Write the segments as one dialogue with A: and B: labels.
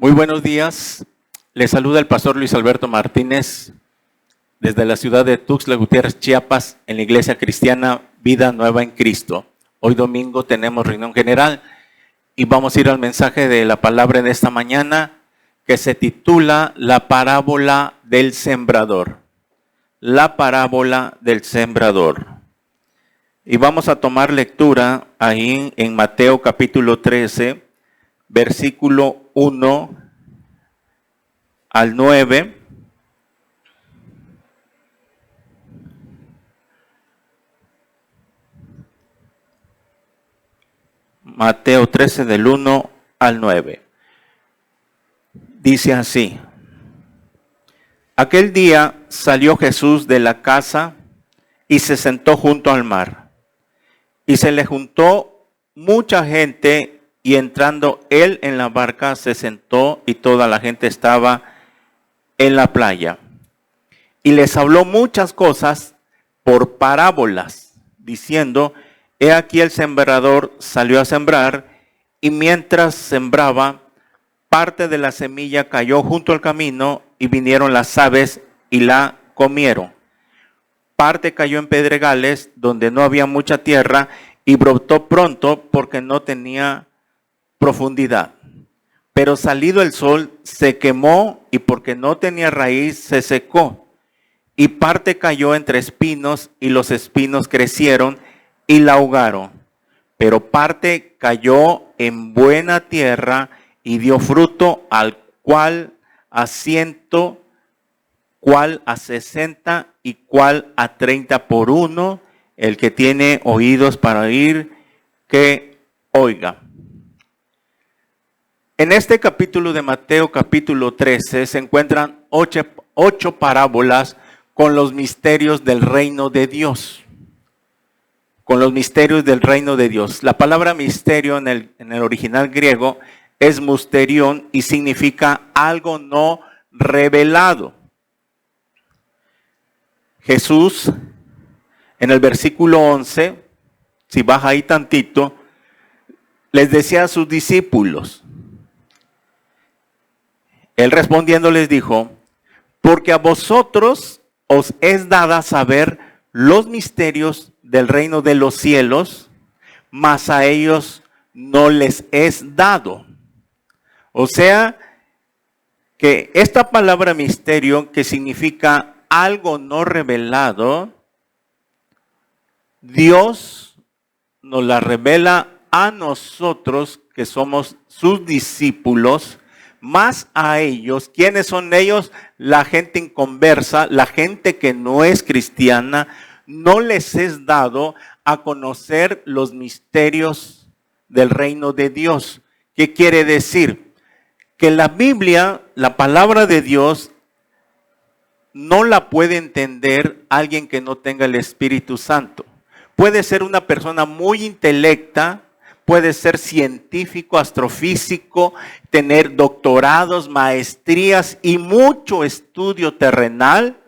A: Muy buenos días. Les saluda el pastor Luis Alberto Martínez desde la ciudad de Tuxtla Gutiérrez, Chiapas, en la Iglesia Cristiana Vida Nueva en Cristo. Hoy domingo tenemos reunión general y vamos a ir al mensaje de la palabra de esta mañana que se titula La parábola del sembrador. La parábola del sembrador. Y vamos a tomar lectura ahí en Mateo capítulo 13, versículo 1 al 9. Mateo 13 del 1 al 9. Dice así: Aquel día salió Jesús de la casa y se sentó junto al mar. Y se le juntó mucha gente, y entrando él en la barca se sentó, y toda la gente estaba en la playa. Y les habló muchas cosas por parábolas, diciendo: He aquí el sembrador salió a sembrar, y mientras sembraba, parte de la semilla cayó junto al camino, y vinieron las aves y la comieron. Parte cayó en pedregales, donde no había mucha tierra, y brotó pronto porque no tenía profundidad. Pero salido el sol, se quemó, y porque no tenía raíz, se secó. Y parte cayó entre espinos, y los espinos crecieron y la ahogaron. Pero parte cayó en buena tierra, y dio fruto, al cual a 100, cual a 60, y cual a 30 por uno. El que tiene oídos para oír, que oiga. En este capítulo de Mateo, capítulo 13, se encuentran ocho parábolas con los misterios del reino de Dios. Con los misterios del reino de Dios. La palabra misterio en el original griego es musterión y significa algo no revelado. Jesús, en el versículo 11, si baja ahí tantito, les decía a sus discípulos. Él respondiendo les dijo: porque a vosotros os es dada saber los misterios del reino de los cielos, mas a ellos no les es dado. O sea, que esta palabra misterio, que significa algo no revelado, Dios nos la revela a nosotros que somos sus discípulos, más a ellos. ¿Quiénes son ellos? La gente inconversa, la gente que no es cristiana. No les es dado a conocer los misterios del reino de Dios. ¿Qué quiere decir? Que la Biblia, la palabra de Dios, no la puede entender alguien que no tenga el Espíritu Santo. Puede ser una persona muy intelecta, puede ser científico, astrofísico, tener doctorados, maestrías y mucho estudio terrenal,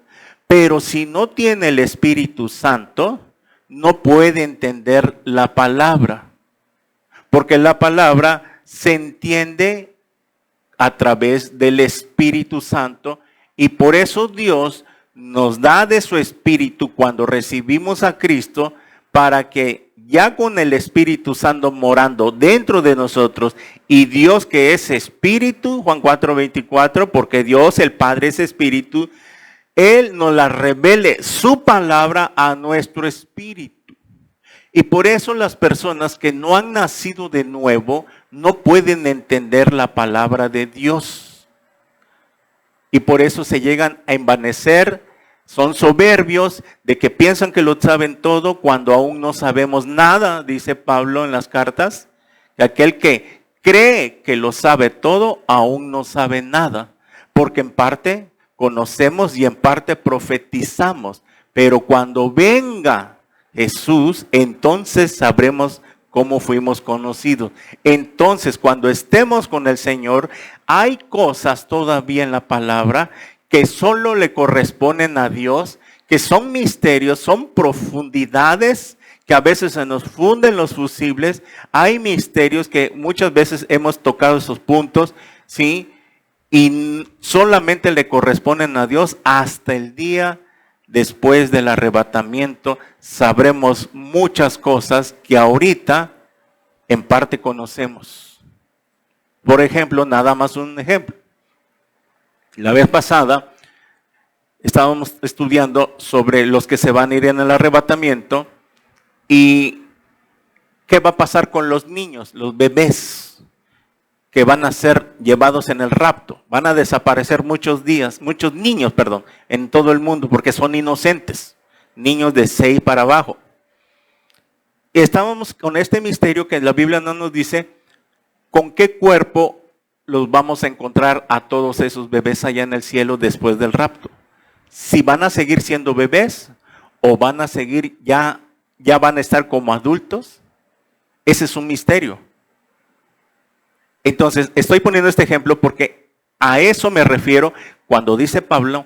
A: pero si no tiene el Espíritu Santo, no puede entender la palabra. Porque la palabra se entiende a través del Espíritu Santo, y por eso Dios nos da de su Espíritu cuando recibimos a Cristo, para que ya con el Espíritu Santo morando dentro de nosotros, y Dios que es Espíritu, Juan 4:24, porque Dios el Padre es Espíritu, Él nos la revele su palabra a nuestro espíritu. Y por eso las personas que no han nacido de nuevo no pueden entender la palabra de Dios. Y por eso se llegan a envanecer. Son soberbios de que piensan que lo saben todo cuando aún no sabemos nada, dice Pablo en las cartas. Que aquel que cree que lo sabe todo, aún no sabe nada. Porque en parte conocemos y en parte profetizamos. Pero cuando venga Jesús, entonces sabremos cómo fuimos conocidos. Entonces, cuando estemos con el Señor, hay cosas todavía en la palabra que solo le corresponden a Dios, que son misterios, son profundidades que a veces se nos funden los fusibles. Hay misterios que muchas veces hemos tocado esos puntos, ¿sí? y solamente le corresponden a Dios hasta el día después del arrebatamiento. Sabremos muchas cosas que ahorita en parte conocemos. Por ejemplo, nada más un ejemplo. La vez pasada estábamos estudiando sobre los que se van a ir en el arrebatamiento y qué va a pasar con los niños, los bebés que van a ser llevados en el rapto. Van a desaparecer muchos niños, en todo el mundo porque son inocentes, niños de 6 para abajo. Y estábamos con este misterio que la Biblia no nos dice con qué cuerpo los vamos a encontrar a todos esos bebés allá en el cielo después del rapto. Si van a seguir siendo bebés o van a seguir ya van a estar como adultos. Ese es un misterio. Entonces, estoy poniendo este ejemplo porque a eso me refiero cuando dice Pablo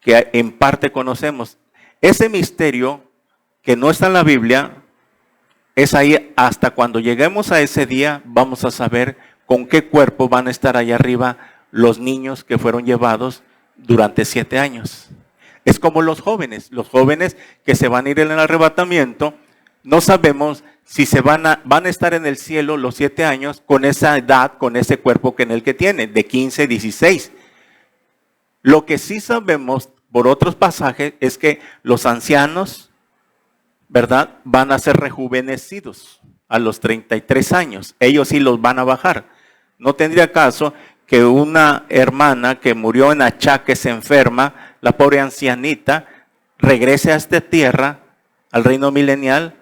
A: que en parte conocemos. Ese misterio que no está en la Biblia es ahí hasta cuando lleguemos a ese día vamos a saber con qué cuerpo van a estar allá arriba los niños que fueron llevados durante 7 años. Es como los jóvenes que se van a ir en el arrebatamiento, no sabemos si van a estar en el cielo los 7 años con esa edad, con ese cuerpo en el que tienen, de 15, 16. Lo que sí sabemos por otros pasajes es que los ancianos, ¿verdad?, van a ser rejuvenecidos a los 33 años. Ellos sí los van a bajar. No tendría caso que una hermana que murió en achaques enferma, la pobre ancianita, regrese a esta tierra, al reino milenial,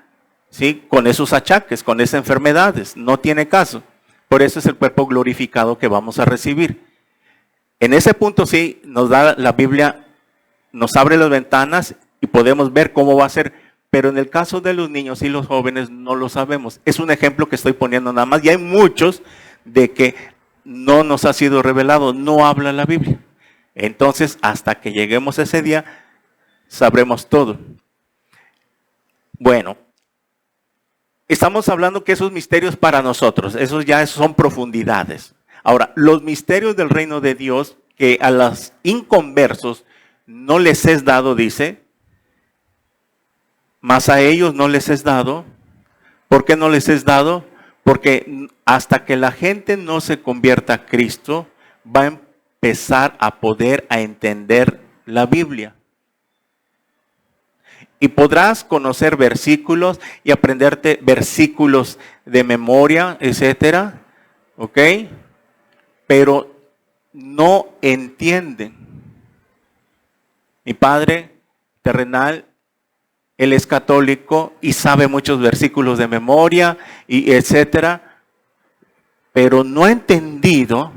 A: ¿sí?, con esos achaques, con esas enfermedades. No tiene caso. Por eso es el cuerpo glorificado que vamos a recibir. En ese punto sí nos da la Biblia, nos abre las ventanas y podemos ver cómo va a ser. Pero en el caso de los niños y los jóvenes no lo sabemos. Es un ejemplo que estoy poniendo nada más. Y hay muchos de que no nos ha sido revelado, no habla la Biblia. Entonces, hasta que lleguemos a ese día, sabremos todo. Bueno, estamos hablando que esos misterios para nosotros, esos ya son profundidades. Ahora, los misterios del reino de Dios, que a los inconversos no les es dado, dice, mas a ellos no les es dado. ¿Por qué no les es dado? Porque hasta que la gente no se convierta a Cristo, va a empezar a poder a entender la Biblia. Y podrás conocer versículos y aprenderte versículos de memoria, etcétera, ¿ok? Pero no entienden. Mi padre terrenal, él es católico y sabe muchos versículos de memoria y etcétera, pero no ha entendido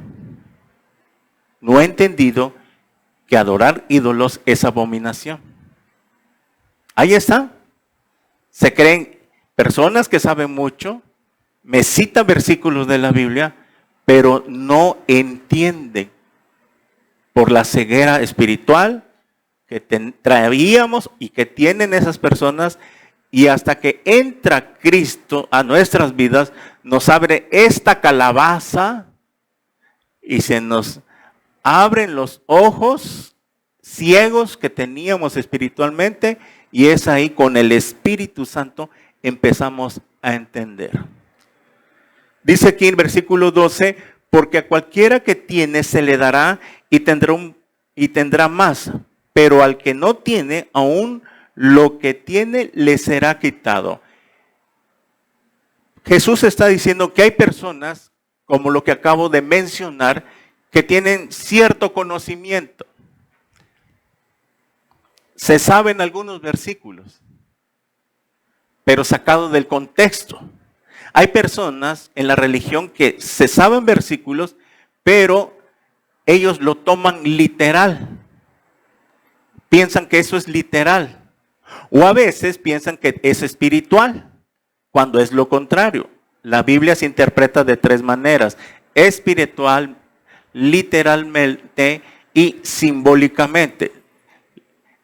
A: que adorar ídolos es abominación. Ahí está. Se creen personas que saben mucho, me citan versículos de la Biblia, pero no entienden por la ceguera espiritual que traíamos y que tienen esas personas, y hasta que entra Cristo a nuestras vidas, nos abre esta calabaza y se nos abren los ojos ciegos que teníamos espiritualmente, y es ahí con el Espíritu Santo empezamos a entender. Dice aquí en versículo 12, porque a cualquiera que tiene se le dará y tendrá más. Pero al que no tiene, aún lo que tiene le será quitado. Jesús está diciendo que hay personas, como lo que acabo de mencionar, que tienen cierto conocimiento. Se saben algunos versículos, pero sacado del contexto. Hay personas en la religión que se saben versículos, pero ellos lo toman literal. Piensan que eso es literal. O a veces piensan que es espiritual, cuando es lo contrario. La Biblia se interpreta de 3 maneras: espiritual, literalmente y simbólicamente.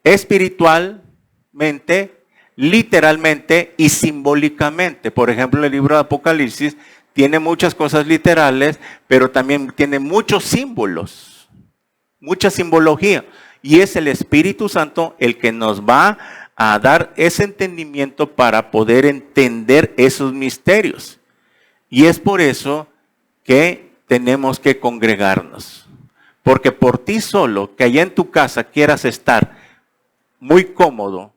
A: Espiritualmente, literalmente y simbólicamente. Por ejemplo, el libro de Apocalipsis tiene muchas cosas literales, pero también tiene muchos símbolos. mucha simbología. Y es el Espíritu Santo el que nos va a dar ese entendimiento para poder entender esos misterios. Y es por eso que tenemos que congregarnos. Porque por ti solo, que allá en tu casa quieras estar muy cómodo,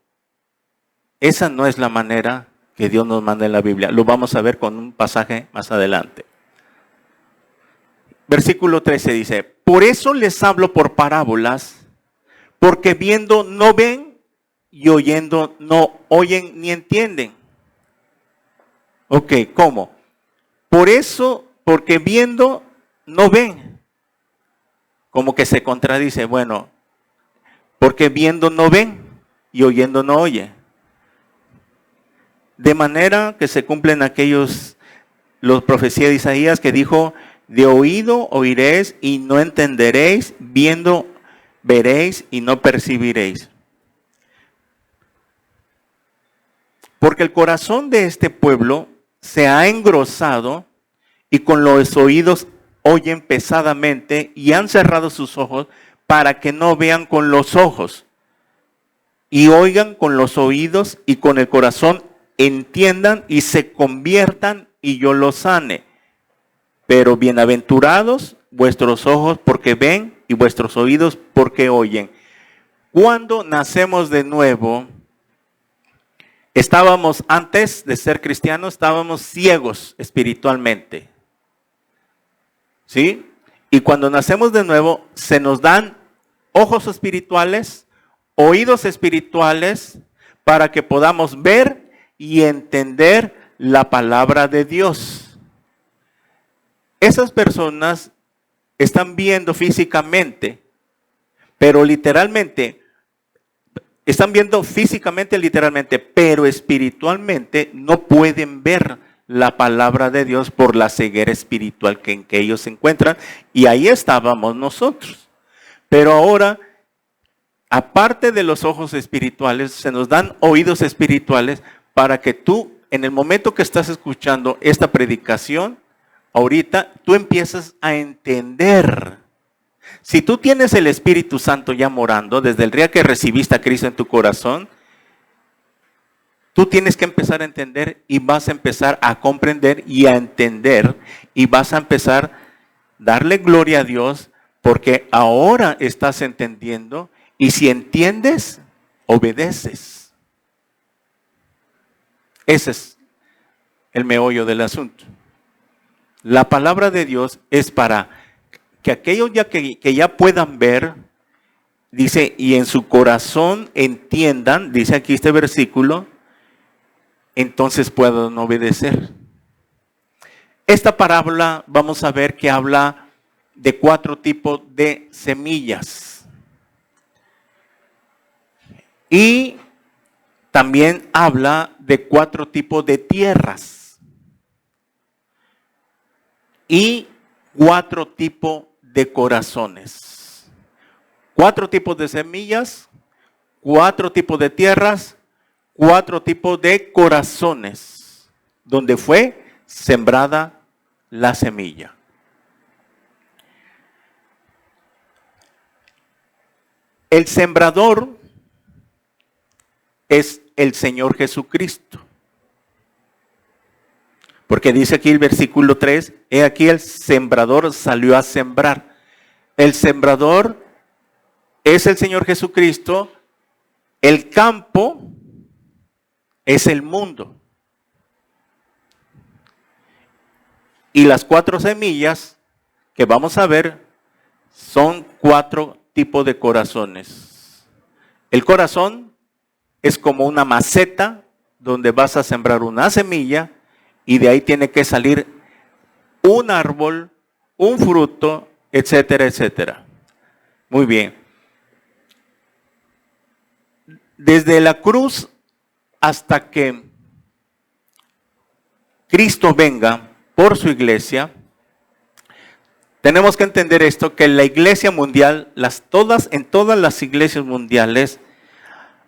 A: esa no es la manera que Dios nos manda en la Biblia. Lo vamos a ver con un pasaje más adelante. Versículo 13 dice, por eso les hablo por parábolas, porque viendo no ven y oyendo no oyen ni entienden. Ok, ¿cómo? Por eso, porque viendo no ven. Como que se contradice, bueno, porque viendo no ven y oyendo no oyen. De manera que se cumplen los profecías de Isaías que dijo, de oído oiréis y no entenderéis, viendo veréis y no percibiréis. Porque el corazón de este pueblo se ha engrosado y con los oídos oyen pesadamente y han cerrado sus ojos para que no vean con los ojos y oigan con los oídos y con el corazón entiendan y se conviertan y yo los sane. Pero bienaventurados vuestros ojos porque ven y vuestros oídos porque oyen. Cuando nacemos de nuevo, estábamos antes de ser cristianos, estábamos ciegos espiritualmente. ¿Sí? Y cuando nacemos de nuevo, se nos dan ojos espirituales, oídos espirituales, para que podamos ver y entender la palabra de Dios. Esas personas están viendo físicamente, pero literalmente, están viendo físicamente, literalmente, pero espiritualmente no pueden ver la palabra de Dios por la ceguera espiritual en que ellos se encuentran. Y ahí estábamos nosotros. Pero ahora, aparte de los ojos espirituales, se nos dan oídos espirituales para que tú, en el momento que estás escuchando esta predicación, ahorita tú empiezas a entender. Si tú tienes el Espíritu Santo ya morando, desde el día que recibiste a Cristo en tu corazón, tú tienes que empezar a entender y vas a empezar a comprender y a entender y vas a empezar a darle gloria a Dios porque ahora estás entendiendo y si entiendes, obedeces. Ese es el meollo del asunto. La palabra de Dios es para que aquellos ya que ya puedan ver, dice, y en su corazón entiendan, dice aquí este versículo, entonces puedan obedecer. Esta parábola vamos a ver que habla de 4 tipos de semillas. Y también habla de 4 tipos de tierras. Y 4 tipos de corazones. 4 tipos de semillas, 4 tipos de tierras, 4 tipos de corazones, donde fue sembrada la semilla. El sembrador es el Señor Jesucristo. Porque dice aquí el versículo 3, he aquí el sembrador salió a sembrar. El sembrador es el Señor Jesucristo, el campo es el mundo. Y las 4 semillas que vamos a ver son 4 tipos de corazones. El corazón es como una maceta donde vas a sembrar una semilla y de ahí tiene que salir un árbol, un fruto, etcétera, etcétera. Muy bien. Desde la cruz hasta que Cristo venga por su iglesia, tenemos que entender esto, que la iglesia mundial, en todas las iglesias mundiales,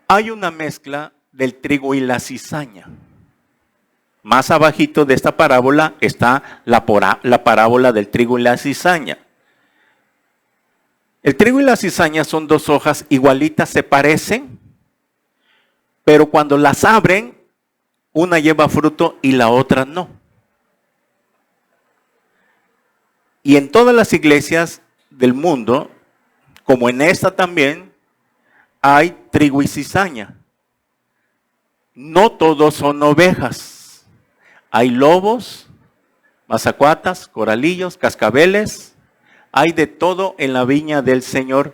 A: hay una mezcla del trigo y la cizaña. Más abajito de esta parábola está la parábola del trigo y la cizaña. El trigo y la cizaña son dos hojas igualitas, se parecen, pero cuando las abren, una lleva fruto y la otra no. Y en todas las iglesias del mundo, como en esta también, hay trigo y cizaña. No todos son ovejas. Hay lobos, mazacuatas, coralillos, cascabeles. Hay de todo en la viña del Señor.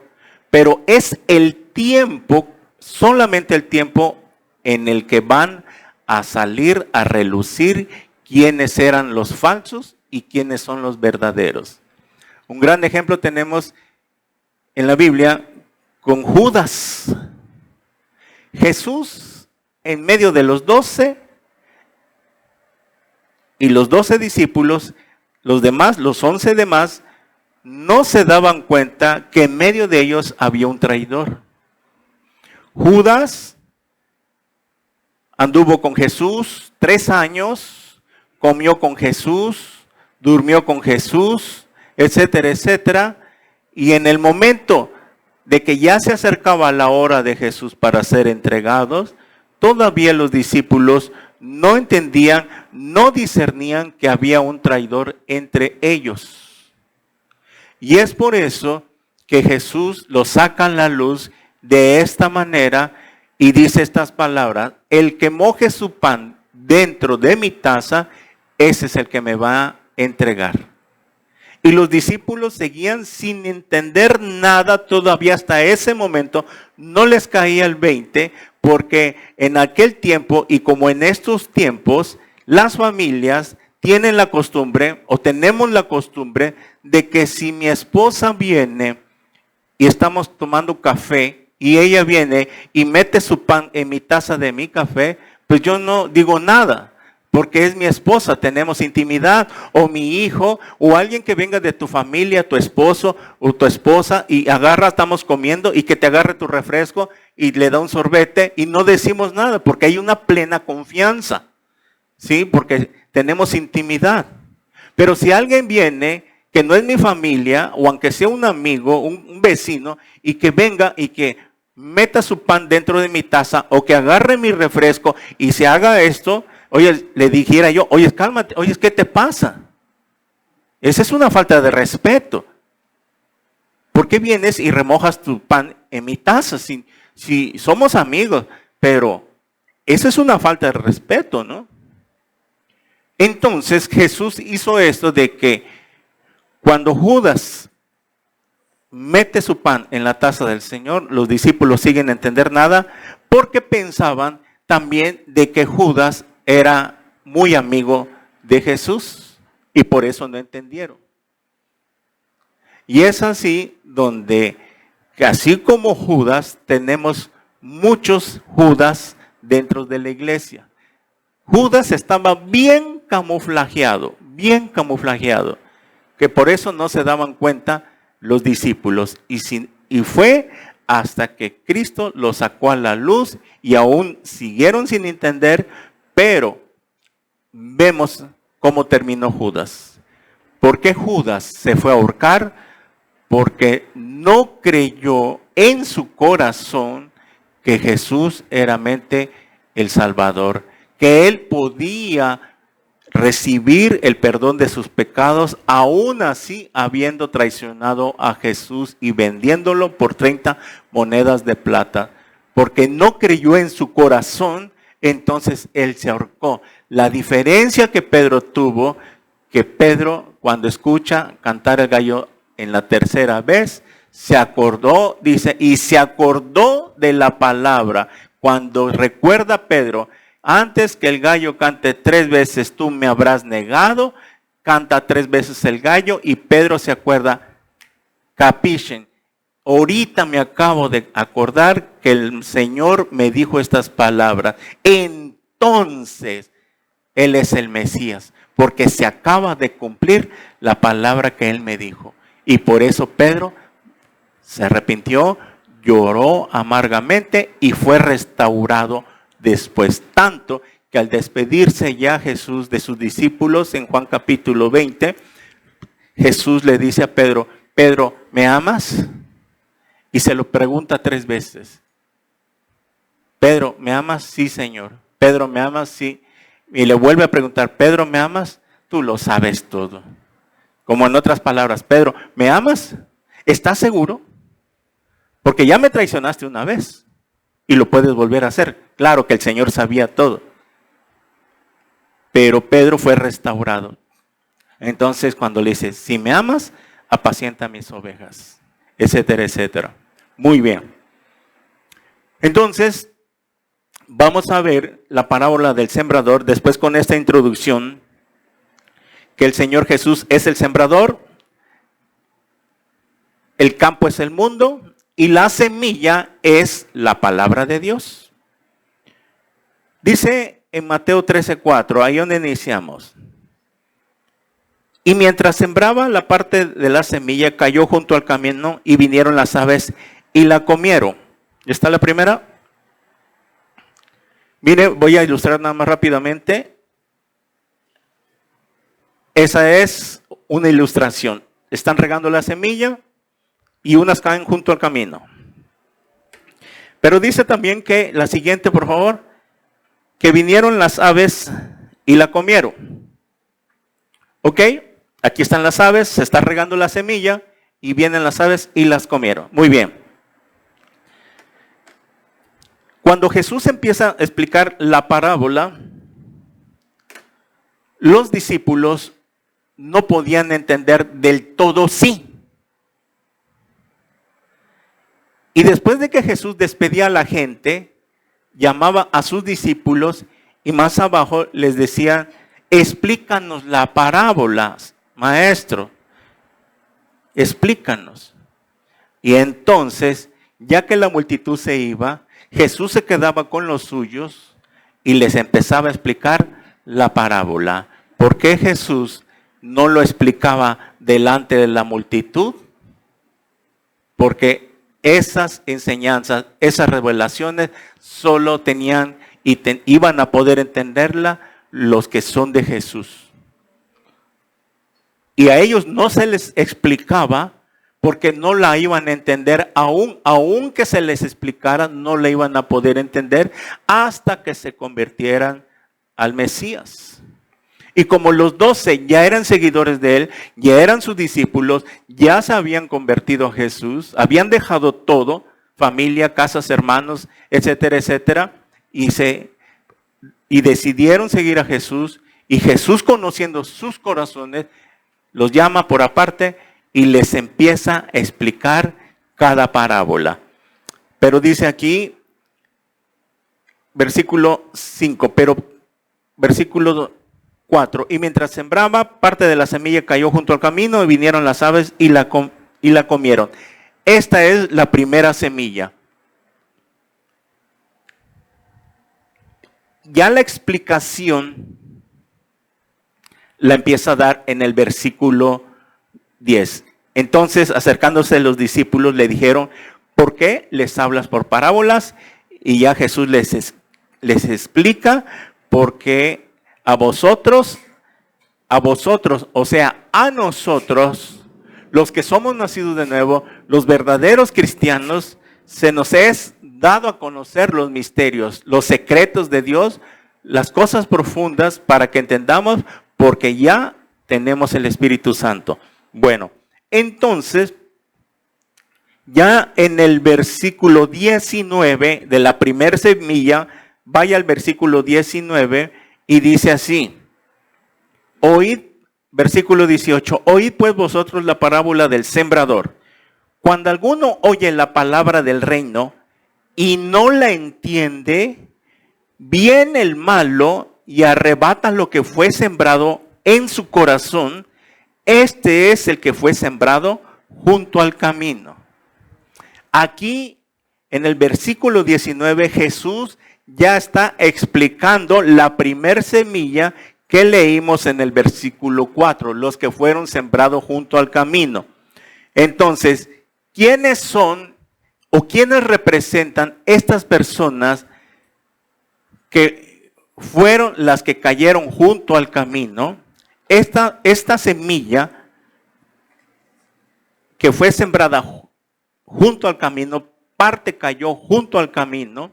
A: Pero es el tiempo, solamente el tiempo en el que van a salir a relucir quiénes eran los falsos y quiénes son los verdaderos. Un gran ejemplo tenemos en la Biblia con Judas. Jesús en medio de los 12 y los 12 discípulos, los demás, los 11 demás, no se daban cuenta que en medio de ellos había un traidor. Judas anduvo con Jesús 3 años, comió con Jesús, durmió con Jesús, etcétera, etcétera. Y en el momento de que ya se acercaba la hora de Jesús para ser entregados, todavía los discípulos no entendían, no discernían que había un traidor entre ellos. Y es por eso que Jesús los saca a la luz de esta manera y dice estas palabras: el que moje su pan dentro de mi taza, ese es el que me va a entregar. Y los discípulos seguían sin entender nada todavía hasta ese momento. No les caía el 20, porque en aquel tiempo y como en estos tiempos, las familias tienen la costumbre o tenemos la costumbre de que si mi esposa viene y estamos tomando café y ella viene y mete su pan en mi taza de mi café, pues yo no digo nada. Porque es mi esposa, tenemos intimidad, o mi hijo, o alguien que venga de tu familia, tu esposo o tu esposa, y agarra, estamos comiendo, y que te agarre tu refresco, y le da un sorbete, y no decimos nada, porque hay una plena confianza, ¿sí? Porque tenemos intimidad. Pero si alguien viene, que no es mi familia, o aunque sea un amigo, un vecino, y que venga y que meta su pan dentro de mi taza, o que agarre mi refresco, y se haga esto, oye, le dijera yo, oye, cálmate, oye, ¿qué te pasa? Esa es una falta de respeto. ¿Por qué vienes y remojas tu pan en mi taza? Si somos amigos, pero esa es una falta de respeto, ¿no? Entonces Jesús hizo esto de que cuando Judas mete su pan en la taza del Señor, los discípulos siguen entender nada porque pensaban también de que Judas era muy amigo de Jesús y por eso no entendieron. Y es así donde, así como Judas, tenemos muchos Judas dentro de la iglesia. Judas estaba bien camuflajeado, que por eso no se daban cuenta los discípulos. Y fue hasta que Cristo los sacó a la luz y aún siguieron sin entender. Pero vemos cómo terminó Judas. ¿Por qué Judas se fue a ahorcar? Porque no creyó en su corazón que Jesús era mente el Salvador, que él podía recibir el perdón de sus pecados, aún así habiendo traicionado a Jesús y vendiéndolo por 30 monedas de plata. Porque no creyó en su corazón, entonces él se ahorcó. La diferencia que Pedro tuvo, que Pedro cuando escucha cantar el gallo en la tercera vez, se acordó, dice, y se acordó de la palabra. Cuando recuerda Pedro, antes que el gallo cante 3 veces, tú me habrás negado, canta 3 veces el gallo y Pedro se acuerda, capichen. Ahorita me acabo de acordar que el Señor me dijo estas palabras. Entonces, Él es el Mesías, porque se acaba de cumplir la palabra que Él me dijo. Y por eso Pedro se arrepintió, lloró amargamente y fue restaurado después. Tanto que al despedirse ya Jesús de sus discípulos en Juan capítulo 20, Jesús le dice a Pedro, Pedro, ¿me amas? y se lo pregunta 3 veces. Pedro, ¿me amas? Sí, Señor. Pedro, ¿me amas? Sí. Y le vuelve a preguntar, Pedro, ¿me amas? Tú lo sabes todo. Como en otras palabras, Pedro, ¿me amas? ¿Estás seguro? Porque ya me traicionaste una vez y lo puedes volver a hacer. Claro que el Señor sabía todo. Pero Pedro fue restaurado. Entonces cuando le dice, si me amas, apacienta mis ovejas, etcétera, etcétera. Muy bien. Entonces, vamos a ver la parábola del sembrador, después con esta introducción, que el Señor Jesús es el sembrador, el campo es el mundo, y la semilla es la palabra de Dios. Dice en Mateo 13:4, ahí donde iniciamos. Y mientras sembraba, la parte de la semilla cayó junto al camino y vinieron las aves y la comieron. ¿Está la primera? Mire, voy a ilustrar nada más rápidamente. Esa es una ilustración. Están regando la semilla y unas caen junto al camino. Pero dice también que, la siguiente por favor, que vinieron las aves y la comieron. ¿Ok? Aquí están las aves, se está regando la semilla y vienen las aves y las comieron. Muy bien. Cuando Jesús empieza a explicar la parábola, los discípulos no podían entender del todo sí. Y después de que Jesús despedía a la gente, llamaba a sus discípulos y más abajo les decía, explícanos la parábola, maestro, explícanos. Y entonces, ya que la multitud se iba, Jesús se quedaba con los suyos y les empezaba a explicar la parábola. ¿Por qué Jesús no lo explicaba delante de la multitud? Porque esas enseñanzas, esas revelaciones, solo tenían y iban a poder entenderla los que son de Jesús. Y a ellos no se les explicaba porque no la iban a entender, aun que se les explicara, no la iban a poder entender hasta que se convirtieran al Mesías. Y como los 12 ya eran seguidores de él, ya eran sus discípulos, ya se habían convertido a Jesús, habían dejado todo, familia, casas, hermanos, etcétera, etcétera, y decidieron seguir a Jesús, y Jesús, conociendo sus corazones, los llama por aparte y les empieza a explicar cada parábola. Pero dice aquí, versículo 5, pero versículo 4, y mientras sembraba, parte de la semilla cayó junto al camino y vinieron las aves y la comieron. Esta es la primera semilla. Ya la explicación la empieza a dar en el versículo 10. Entonces, acercándose los discípulos, le dijeron, ¿por qué les hablas por parábolas? Y ya Jesús les explica, porque a vosotros, o sea, a nosotros, los que somos nacidos de nuevo, los verdaderos cristianos, se nos es dado a conocer los misterios, los secretos de Dios, las cosas profundas, para que entendamos, porque ya tenemos el Espíritu Santo. Bueno, entonces, ya en el versículo 19 de la primera semilla, vaya al versículo 19 y dice así, oíd, versículo 18, oíd pues vosotros la parábola del sembrador. Cuando alguno oye la palabra del reino y no la entiende, viene el malo y arrebata lo que fue sembrado en su corazón. Este es el que fue sembrado junto al camino. Aquí, en el versículo 19, Jesús ya está explicando la primer semilla que leímos en el versículo 4, los que fueron sembrados junto al camino. Entonces, ¿quiénes son o quiénes representan estas personas que fueron las que cayeron junto al camino? Esta semilla que fue sembrada junto al camino, parte cayó junto al camino.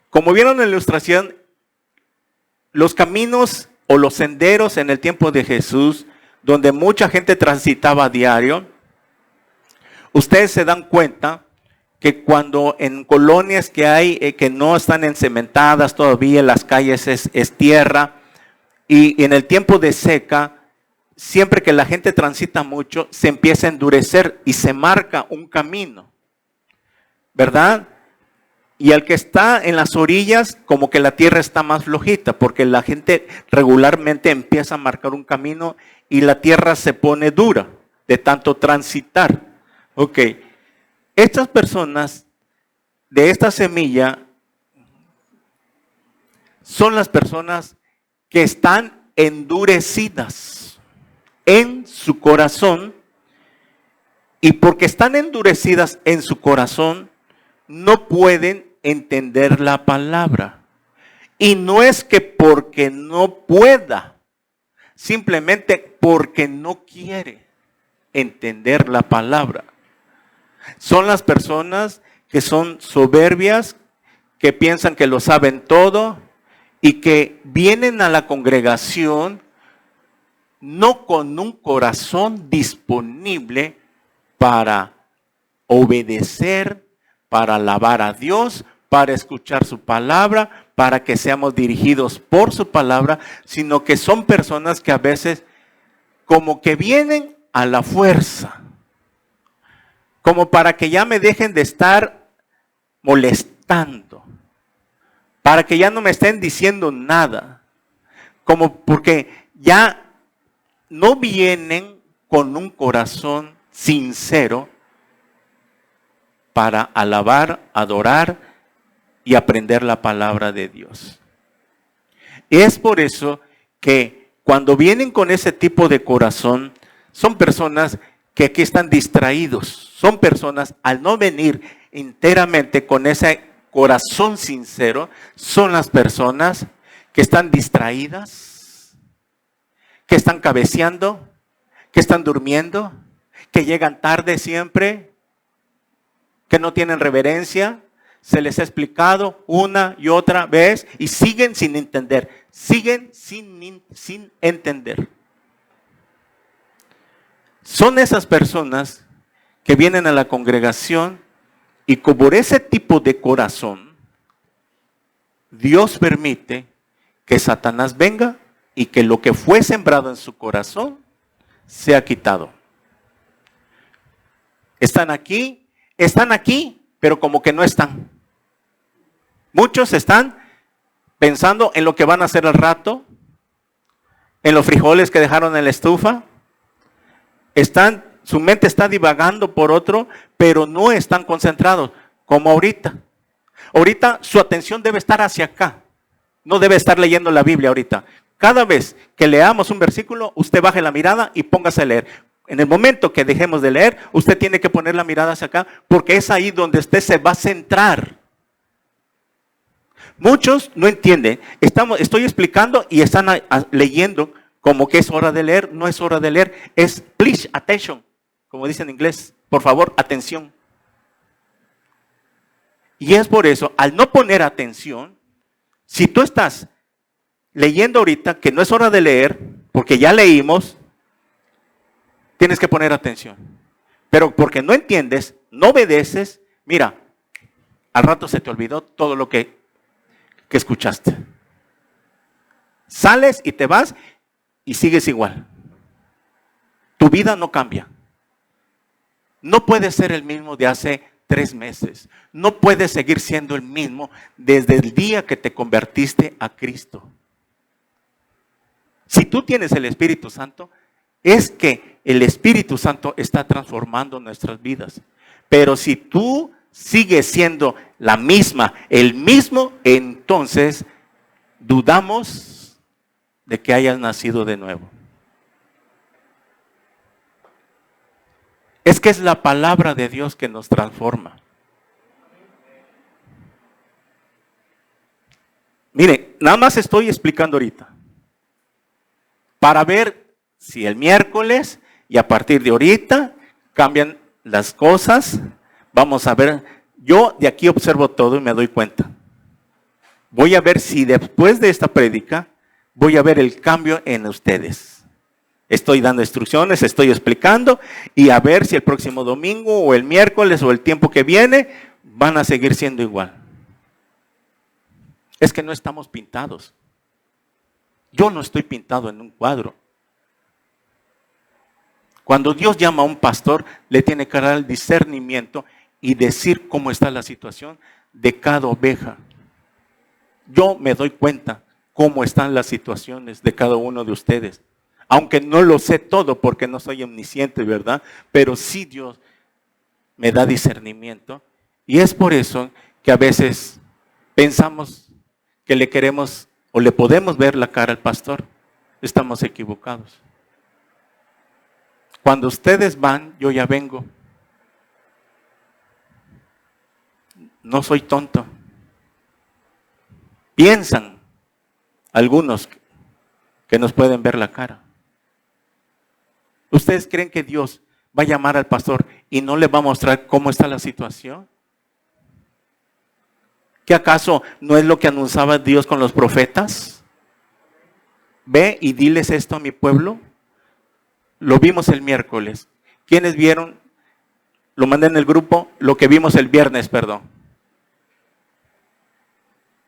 A: Como vieron en la ilustración, los caminos o los senderos en el tiempo de Jesús, donde mucha gente transitaba a diario, ustedes se dan cuenta que cuando en colonias que hay que no están encementadas todavía, las calles es tierra, y en el tiempo de seca, siempre que la gente transita mucho, se empieza a endurecer y se marca un camino, ¿verdad? Y al que está en las orillas, como que la tierra está más flojita, porque la gente regularmente empieza a marcar un camino y la tierra se pone dura de tanto transitar. Ok, estas personas de esta semilla son las personas que están endurecidas en su corazón, y porque están endurecidas en su corazón, no pueden entender la palabra. Y no es que porque no pueda, simplemente porque no quiere entender la palabra. Son las personas que son soberbias, que piensan que lo saben todo y que vienen a la congregación no con un corazón disponible para obedecer, para alabar a Dios, para escuchar su palabra, para que seamos dirigidos por su palabra, sino que son personas que a veces como que vienen a la fuerza, como para que ya me dejen de estar molestando, para que ya no me estén diciendo nada, como porque ya no vienen con un corazón sincero para alabar, adorar y aprender la palabra de Dios. Es por eso que cuando vienen con ese tipo de corazón, son personas que aquí están distraídos. Son personas, al no venir enteramente con ese corazón sincero, son las personas que están distraídas, que están cabeceando, que están durmiendo, que llegan tarde siempre, que no tienen reverencia. Se les ha explicado una y otra vez y siguen sin entender, siguen sin entender. Son esas personas que vienen a la congregación y por ese tipo de corazón, Dios permite que Satanás venga y que lo que fue sembrado en su corazón sea quitado. Están aquí, pero como que no están. Muchos están pensando en lo que van a hacer al rato, en los frijoles que dejaron en la estufa. Su mente está divagando por otro, pero no están concentrados, como ahorita. Ahorita su atención debe estar hacia acá. No debe estar leyendo la Biblia ahorita. Cada vez que leamos un versículo, usted baje la mirada y póngase a leer. En el momento que dejemos de leer, usted tiene que poner la mirada hacia acá, porque es ahí donde usted se va a centrar. Muchos no entienden. Estoy explicando y están leyendo como que es hora de leer. No es hora de leer, es please attention, como dice en inglés. Por favor, atención. Y es por eso, al no poner atención, si tú estás leyendo ahorita que no es hora de leer, porque ya leímos, tienes que poner atención. Pero porque no entiendes, no obedeces, mira, al rato se te olvidó todo lo que escuchaste. Sales y te vas y sigues igual. Tu vida no cambia. No puedes ser el mismo de hace 3 meses. No puedes seguir siendo el mismo desde el día que te convertiste a Cristo. Si tú tienes el Espíritu Santo, es que el Espíritu Santo está transformando nuestras vidas. Pero si tú sigues siendo la misma, el mismo, entonces dudamos de que hayas nacido de nuevo. Es que es la palabra de Dios que nos transforma. Mire, nada más estoy explicando ahorita, para ver si el miércoles y a partir de ahorita cambian las cosas, vamos a ver, yo de aquí observo todo y me doy cuenta. Voy a ver si después de esta prédica, voy a ver el cambio en ustedes. Estoy dando instrucciones, estoy explicando y a ver si el próximo domingo o el miércoles o el tiempo que viene van a seguir siendo igual. Es que no estamos pintados. Yo no estoy pintado en un cuadro. Cuando Dios llama a un pastor, le tiene que dar el discernimiento y decir cómo está la situación de cada oveja. Yo me doy cuenta cómo están las situaciones de cada uno de ustedes. Aunque no lo sé todo porque no soy omnisciente, ¿verdad? Pero sí Dios me da discernimiento. Y es por eso que a veces pensamos que le queremos o le podemos ver la cara al pastor. Estamos equivocados. Cuando ustedes van, yo ya vengo. No soy tonto. Piensan algunos que nos pueden ver la cara. ¿Ustedes creen que Dios va a llamar al pastor y no le va a mostrar cómo está la situación? ¿Qué acaso no es lo que anunciaba Dios con los profetas? Ve y diles esto a mi pueblo. Lo vimos el miércoles. ¿Quiénes vieron? Lo mandé en el grupo, lo que vimos el viernes, perdón.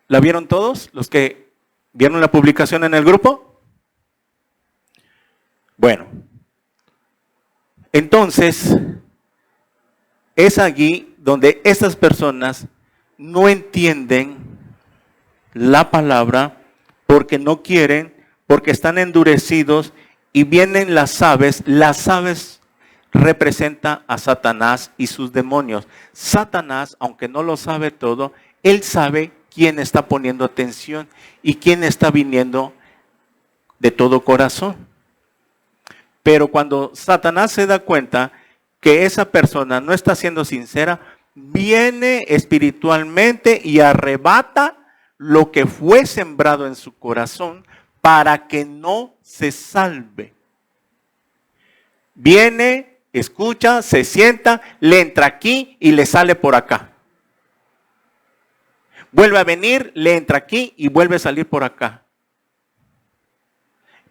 A: ¿La vieron todos? ¿Los que vieron la publicación en el grupo? Bueno. Entonces, es allí donde estas personas no entienden la palabra porque no quieren, porque están endurecidos y vienen las aves. Las aves representan a Satanás y sus demonios. Satanás, aunque no lo sabe todo, él sabe quién está poniendo atención y quién está viniendo de todo corazón. Pero cuando Satanás se da cuenta que esa persona no está siendo sincera, viene espiritualmente y arrebata lo que fue sembrado en su corazón para que no se salve. Viene, escucha, se sienta, le entra aquí y le sale por acá. Vuelve a venir, le entra aquí y vuelve a salir por acá.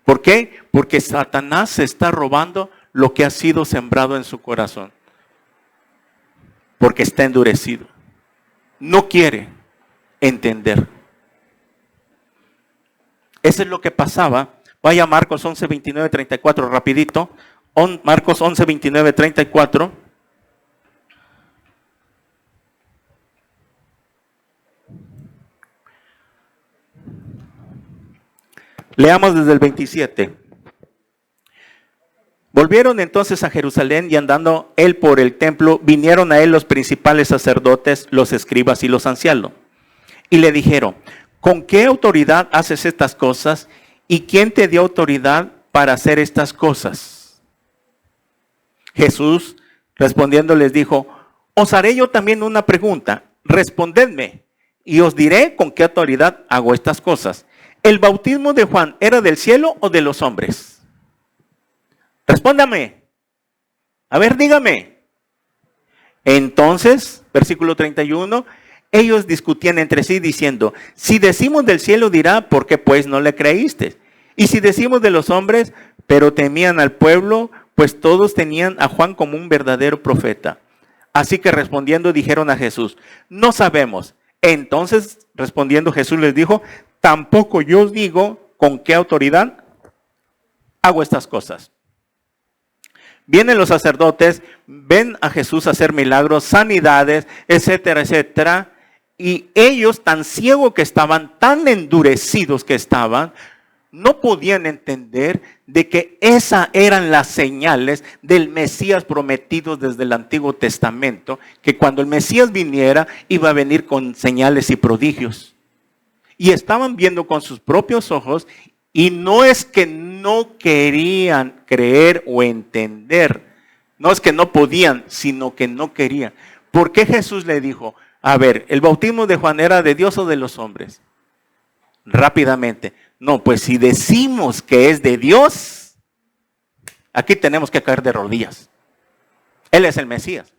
A: ¿Por qué? Porque Satanás se está robando lo que ha sido sembrado en su corazón. Porque está endurecido. No quiere entender. Eso es lo que pasaba. Vaya a Marcos 11, 29, 34, rapidito. Marcos 11, 29, 34. Leamos desde el 27. Volvieron entonces a Jerusalén y andando él por el templo, vinieron a él los principales sacerdotes, los escribas y los ancianos. Y le dijeron, ¿con qué autoridad haces estas cosas? ¿Y quién te dio autoridad para hacer estas cosas? Jesús respondiendo les dijo, os haré yo también una pregunta, respondedme y os diré con qué autoridad hago estas cosas. ¿El bautismo de Juan era del cielo o de los hombres? Respóndame. A ver, dígame. Entonces, versículo 31, ellos discutían entre sí diciendo, si decimos del cielo dirá, ¿por qué pues no le creíste? Y si decimos de los hombres, pero temían al pueblo, pues todos tenían a Juan como un verdadero profeta. Así que respondiendo dijeron a Jesús, no sabemos. Entonces respondiendo Jesús les dijo, tampoco yo os digo con qué autoridad hago estas cosas. Vienen los sacerdotes, ven a Jesús hacer milagros, sanidades, etcétera, etcétera. Y ellos, tan ciegos que estaban, tan endurecidos que estaban, no podían entender de que esas eran las señales del Mesías prometido desde el Antiguo Testamento, que cuando el Mesías viniera, iba a venir con señales y prodigios. Y estaban viendo con sus propios ojos, y no es que no querían creer o entender, no es que no podían, sino que no querían. ¿Por qué Jesús le dijo, a ver, el bautismo de Juan era de Dios o de los hombres? Rápidamente, no, pues si decimos que es de Dios, aquí tenemos que caer de rodillas. Él es el Mesías.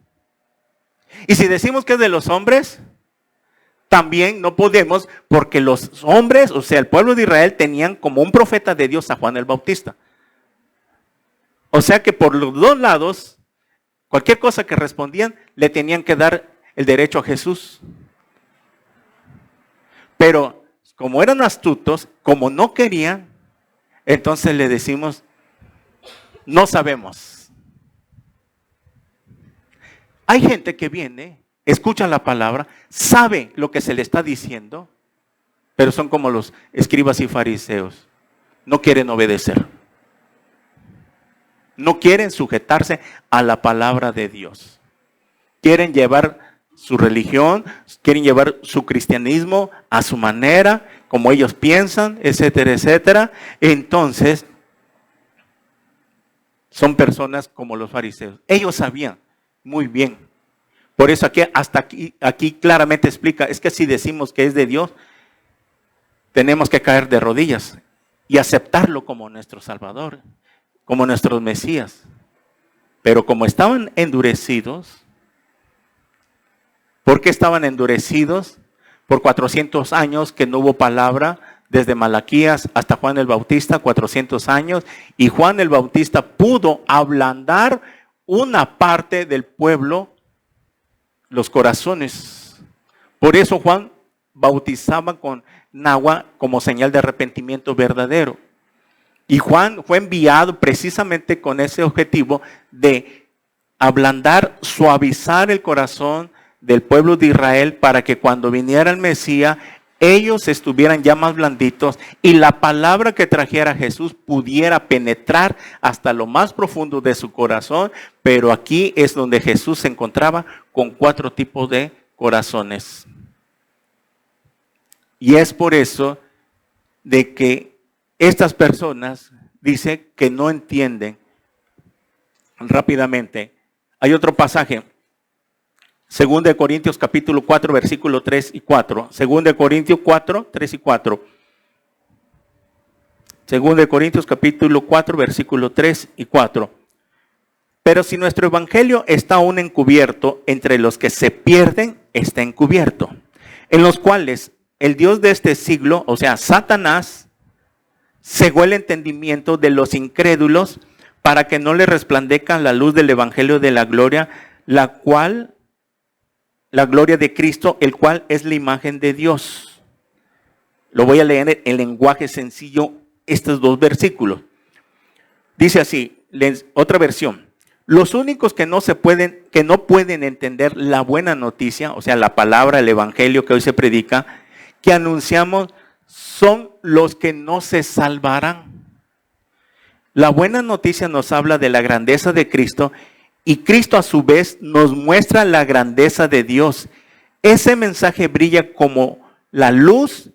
A: Y si decimos que es de los hombres, también no podemos, porque los hombres, o sea, el pueblo de Israel, tenían como un profeta de Dios a Juan el Bautista. O sea que por los dos lados, cualquier cosa que respondían, le tenían que dar el derecho a Jesús. Pero como eran astutos, como no querían, entonces le decimos, no sabemos. Hay gente que viene, escucha la palabra, sabe lo que se le está diciendo, pero son como los escribas y fariseos. No quieren obedecer. No quieren sujetarse a la palabra de Dios. Quieren llevar su religión, quieren llevar su cristianismo a su manera, como ellos piensan, etcétera, etcétera. Entonces, son personas como los fariseos. Ellos sabían muy bien. Por eso aquí claramente explica, es que si decimos que es de Dios, tenemos que caer de rodillas y aceptarlo como nuestro Salvador, como nuestros Mesías. Pero como estaban endurecidos, ¿por qué estaban endurecidos? Por 400 años que no hubo palabra, desde Malaquías hasta Juan el Bautista, 400 años, y Juan el Bautista pudo ablandar una parte del pueblo, los corazones. Por eso Juan bautizaba con agua como señal de arrepentimiento verdadero. Y Juan fue enviado precisamente con ese objetivo de ablandar, suavizar el corazón del pueblo de Israel para que cuando viniera el Mesías, ellos estuvieran ya más blanditos y la palabra que trajera Jesús pudiera penetrar hasta lo más profundo de su corazón. Pero aquí es donde Jesús se encontraba con 4 tipos de corazones. Y es por eso de que estas personas dice que no entienden rápidamente. Hay otro pasaje, 2 Corintios capítulo 4, versículo 3 y 4. 2 Corintios 4, 3 y 4. 2 Corintios capítulo 4, versículo 3 y 4. Pero si nuestro evangelio está aún encubierto, entre los que se pierden está encubierto, en los cuales el Dios de este siglo, o sea, Satanás, cegó el entendimiento de los incrédulos para que no les resplandezca la luz del evangelio de la gloria, la gloria de Cristo, el cual es la imagen de Dios. Lo voy a leer en lenguaje sencillo, estos 2 versículos. Dice así, otra versión. Los únicos que no pueden entender la buena noticia, o sea, la palabra, el evangelio que hoy se predica, que anunciamos, son los que no se salvarán. La buena noticia nos habla de la grandeza de Cristo y Cristo a su vez nos muestra la grandeza de Dios. Ese mensaje brilla como la luz,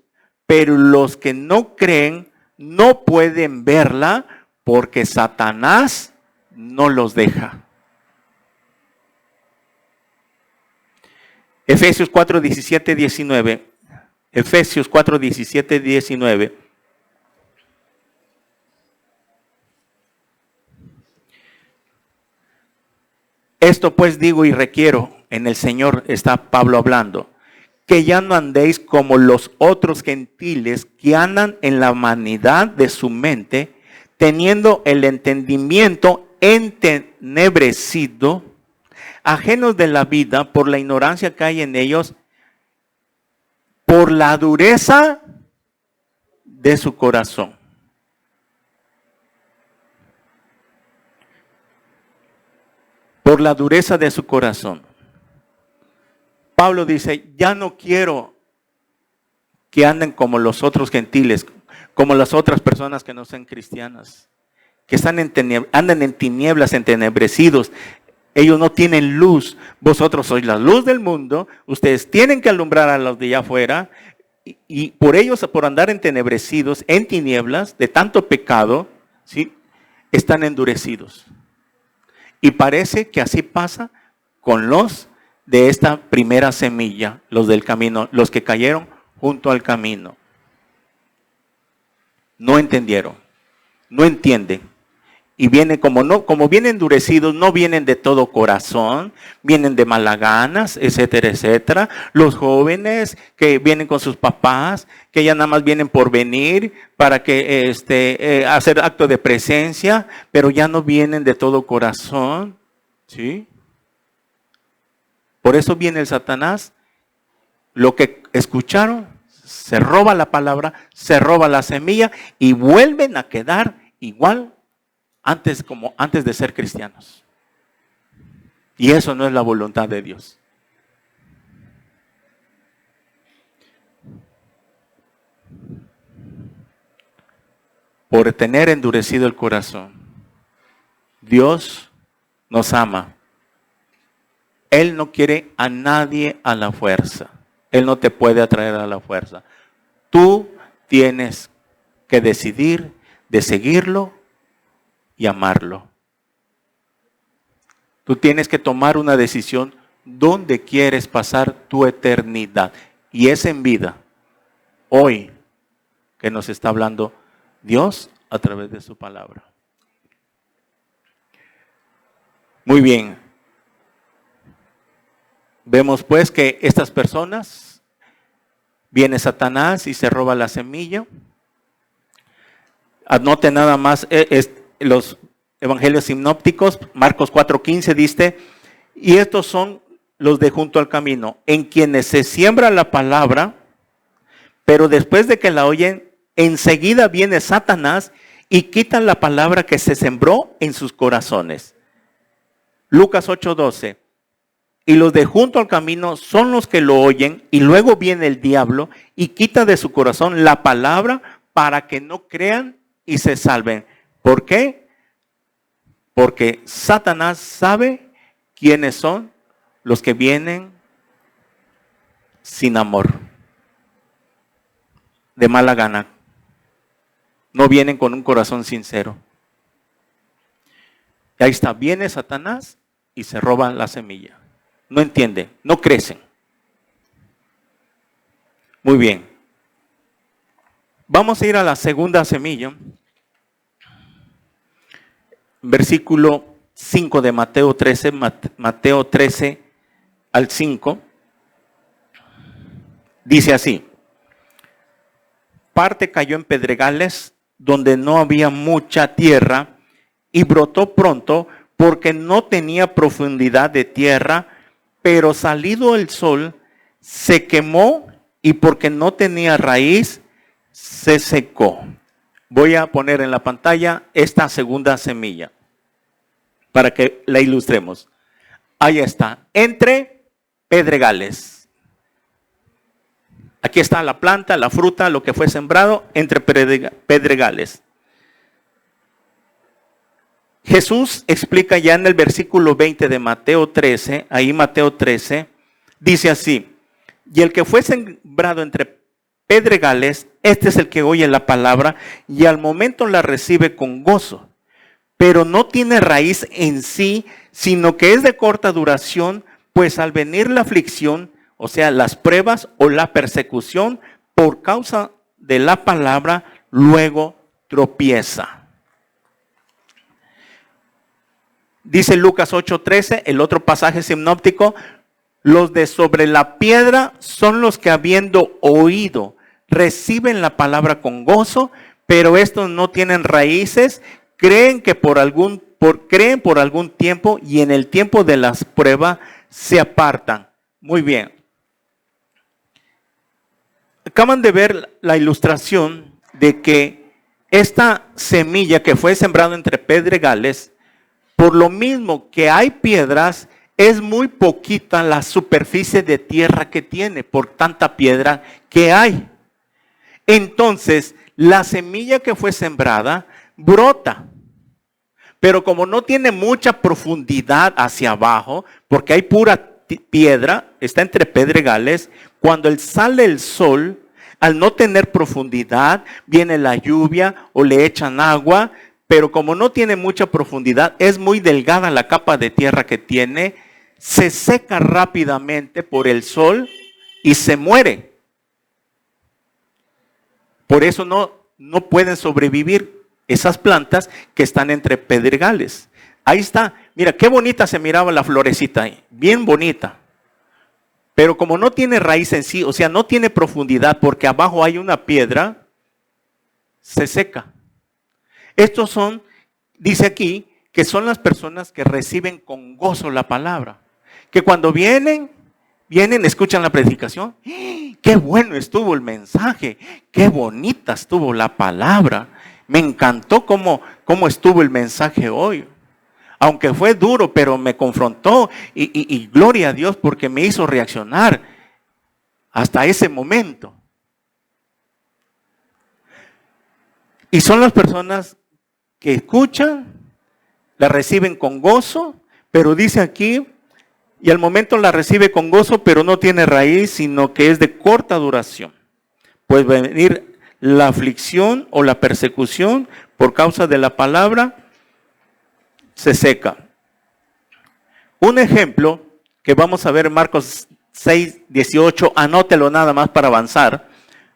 A: pero los que no creen no pueden verla porque Satanás no los deja. Efesios 4, 17, 19. Efesios 4, 17, 19. Esto pues digo y requiero, en el Señor está Pablo hablando, que ya no andéis como los otros gentiles que andan en la vanidad de su mente, teniendo el entendimiento entenebrecido, ajenos de la vida por la ignorancia que hay en ellos, por la dureza de su corazón. Por la dureza de su corazón. Pablo dice, ya no quiero que anden como los otros gentiles, como las otras personas que no sean cristianas, que andan en tinieblas, entenebrecidos. Ellos no tienen luz. Vosotros sois la luz del mundo. Ustedes tienen que alumbrar a los de allá afuera. Y por ellos, por andar entenebrecidos, en tinieblas, de tanto pecado, ¿sí?, están endurecidos. Y parece que así pasa con los de esta primera semilla, los del camino, los que cayeron junto al camino. No entendieron, no entienden. Y viene como vienen endurecidos, no vienen de todo corazón, vienen de mala ganas, etcétera, etcétera. Los jóvenes que vienen con sus papás, que ya nada más vienen por venir para que hacer acto de presencia, pero ya no vienen de todo corazón, ¿sí? Por eso viene el Satanás. Lo que escucharon, se roba la palabra, se roba la semilla y vuelven a quedar igual como antes de ser cristianos. Y eso no es la voluntad de Dios. Por tener endurecido el corazón, Dios nos ama. Él no quiere a nadie a la fuerza. Él no te puede atraer a la fuerza. Tú tienes que decidir de seguirlo y amarlo. Tú tienes que tomar una decisión dónde quieres pasar tu eternidad. Y es en vida. Hoy que nos está hablando Dios a través de su palabra. Muy bien. Vemos pues que estas personas, viene Satanás y se roba la semilla. Anote nada más los evangelios sinópticos, Marcos 4:15 dice, y estos son los de junto al camino, en quienes se siembra la palabra, pero después de que la oyen, enseguida viene Satanás y quita la palabra que se sembró en sus corazones. Lucas 8:12. Y los de junto al camino son los que lo oyen y luego viene el diablo y quita de su corazón la palabra para que no crean y se salven. ¿Por qué? Porque Satanás sabe quiénes son los que vienen sin amor, de mala gana. No vienen con un corazón sincero. Y ahí está, viene Satanás y se roba la semilla. No entienden, no crecen. Muy bien. Vamos a ir a la segunda semilla. Versículo 5 de Mateo 13, Mateo 13 al 5. Dice así. Parte cayó en pedregales donde no había mucha tierra y brotó pronto porque no tenía profundidad de tierra. Pero salido el sol, se quemó y porque no tenía raíz, se secó. Voy a poner en la pantalla esta segunda semilla para que la ilustremos. Ahí está, entre pedregales. Aquí está la planta, la fruta, lo que fue sembrado entre pedregales. Jesús explica ya en el versículo 20 de Mateo 13, ahí Mateo 13, dice así, y el que fue sembrado entre pedregales, este es el que oye la palabra y al momento la recibe con gozo, pero no tiene raíz en sí, sino que es de corta duración, pues al venir la aflicción, o sea, las pruebas o la persecución, por causa de la palabra, luego tropieza. Dice Lucas 8:13, el otro pasaje sinóptico, los de sobre la piedra son los que habiendo oído, reciben la palabra con gozo, pero estos no tienen raíces, creen por algún tiempo y en el tiempo de las pruebas se apartan. Muy bien. Acaban de ver la ilustración de que esta semilla que fue sembrada entre pedregales, por lo mismo que hay piedras, es muy poquita la superficie de tierra que tiene por tanta piedra que hay. Entonces, la semilla que fue sembrada brota. Pero como no tiene mucha profundidad hacia abajo, porque hay pura piedra, está entre pedregales, cuando sale el sol, al no tener profundidad, viene la lluvia o le echan agua, pero como no tiene mucha profundidad, es muy delgada la capa de tierra que tiene, se seca rápidamente por el sol y se muere. Por eso no pueden sobrevivir. esas plantas que están entre pedregales. Ahí está, mira qué bonita se miraba la florecita ahí, bien bonita. Pero como no tiene raíz en sí, o sea, no tiene profundidad porque abajo hay una piedra, se seca. Estos son, dice aquí, que son las personas que reciben con gozo la palabra. Que cuando vienen, escuchan la predicación. ¡Qué bueno estuvo el mensaje! ¡Qué bonita estuvo la palabra! Me encantó cómo estuvo el mensaje hoy. Aunque fue duro, pero me confrontó y gloria a Dios porque me hizo reaccionar hasta ese momento. Y son las personas que escuchan, la reciben con gozo, pero dice aquí, y al momento la recibe con gozo, pero no tiene raíz, sino que es de corta duración. Puede venir la aflicción o la persecución por causa de la palabra, se seca. Un ejemplo que vamos a ver en Marcos 6, 18, anótelo nada más para avanzar.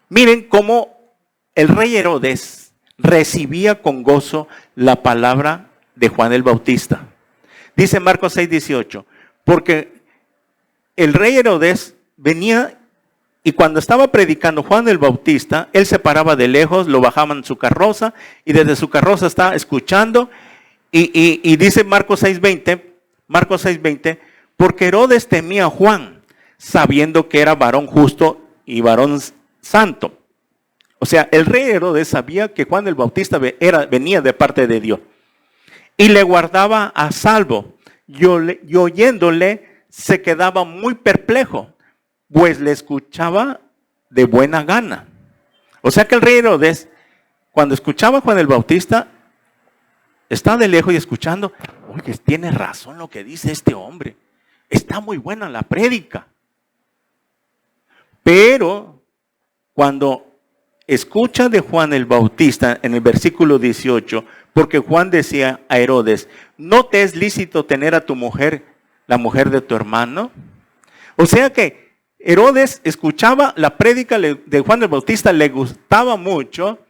A: Miren cómo el rey Herodes recibía con gozo la palabra de Juan el Bautista. Dice Marcos 6, 18, porque el rey Herodes venía y cuando estaba predicando Juan el Bautista, él se paraba de lejos, lo bajaban en su carroza y desde su carroza estaba escuchando. Y dice Marcos 6:20, porque Herodes temía a Juan, sabiendo que era varón justo y varón santo. O sea, el rey Herodes sabía que Juan el Bautista venía de parte de Dios. Y le guardaba a salvo. Y oyéndole se quedaba muy perplejo, pues le escuchaba de buena gana. O sea que el rey Herodes, cuando escuchaba a Juan el Bautista, está de lejos y escuchando, oye, tiene razón lo que dice este hombre. Está muy buena la prédica. Pero cuando escucha de Juan el Bautista en el versículo 18, porque Juan decía a Herodes, ¿no te es lícito tener a tu mujer, la mujer de tu hermano? O sea que Herodes escuchaba la prédica de Juan el Bautista, le gustaba mucho,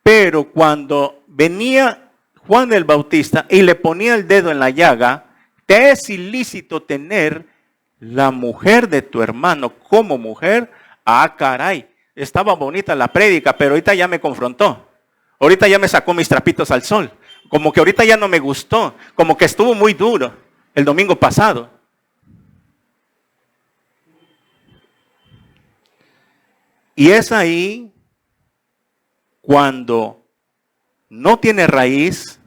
A: pero cuando venía Juan el Bautista y le ponía el dedo en la llaga, te es ilícito tener la mujer de tu hermano como mujer. Ah, caray, estaba bonita la prédica, pero ahorita ya me confrontó. Ahorita ya me sacó mis trapitos al sol. Como que ahorita ya no me gustó, como que estuvo muy duro el domingo pasado. Y es ahí cuando no tiene raíz,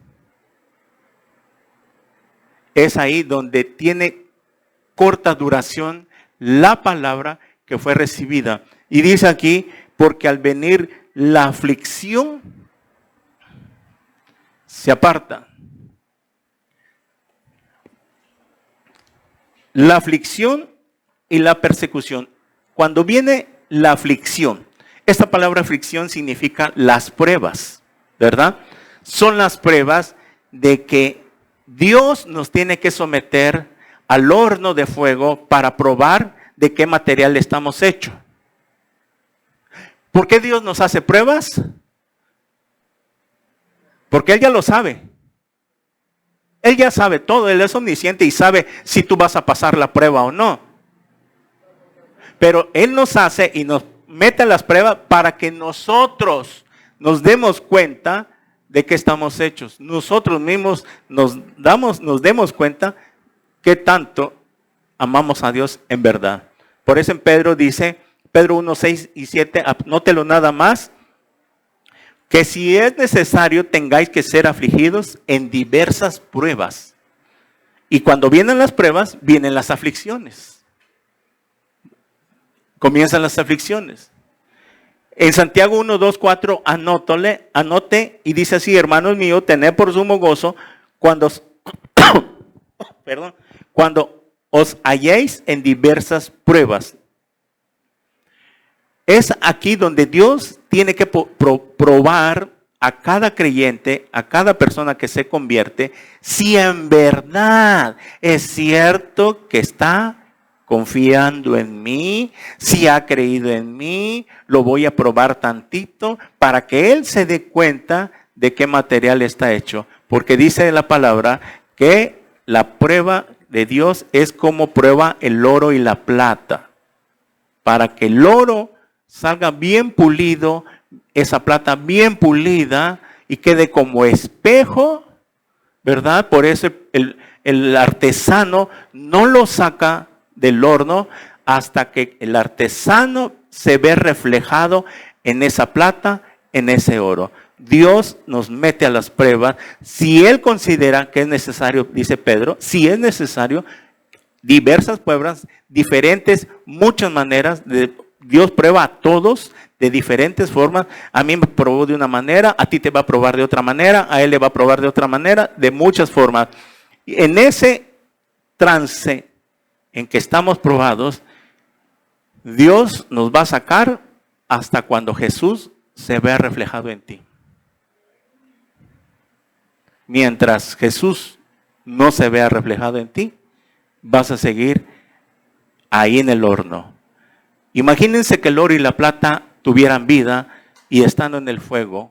A: es ahí donde tiene corta duración la palabra que fue recibida. Y dice aquí, porque al venir la aflicción, se aparta. La aflicción y la persecución. Cuando viene la aflicción, esta palabra aflicción significa las pruebas, ¿verdad? Son las pruebas de que Dios nos tiene que someter al horno de fuego para probar de qué material estamos hechos. ¿Por qué Dios nos hace pruebas? Porque Él ya lo sabe. Él ya sabe todo, Él es omnisciente y sabe si tú vas a pasar la prueba o no. Pero Él nos hace y nos mete las pruebas para que nosotros nos demos cuenta de qué estamos hechos. Nosotros mismos nos demos cuenta qué tanto amamos a Dios en verdad. Por eso en Pedro dice, Pedro 1, 6 y 7, anótelo nada más, que si es necesario tengáis que ser afligidos en diversas pruebas. Y cuando vienen las pruebas, vienen las aflicciones. Comienzan las aflicciones. En Santiago 1, 2, 4, anote y dice así, hermanos míos, tened por sumo gozo cuando os halléis en diversas pruebas. Es aquí donde Dios tiene que probar a cada creyente, a cada persona que se convierte, si en verdad es cierto que está confiando en mí, si ha creído en mí, lo voy a probar tantito para que él se dé cuenta de qué material está hecho, porque dice la palabra que la prueba de Dios es como prueba el oro y la plata. Para que el oro salga bien pulido, esa plata bien pulida y quede como espejo, ¿verdad? Por eso el artesano no lo saca del horno hasta que el artesano se ve reflejado en esa plata, en ese oro. Dios nos mete a las pruebas. Si Él considera que es necesario, dice Pedro, si es necesario, diversas pruebas, diferentes, muchas maneras. Dios prueba a todos de diferentes formas. A mí me probó de una manera, a ti te va a probar de otra manera, a Él le va a probar de otra manera, de muchas formas. En ese trance en que estamos probados, Dios nos va a sacar hasta cuando Jesús se vea reflejado en ti. Mientras Jesús no se vea reflejado en ti, vas a seguir ahí en el horno. Imagínense que el oro y la plata tuvieran vida y estando en el fuego,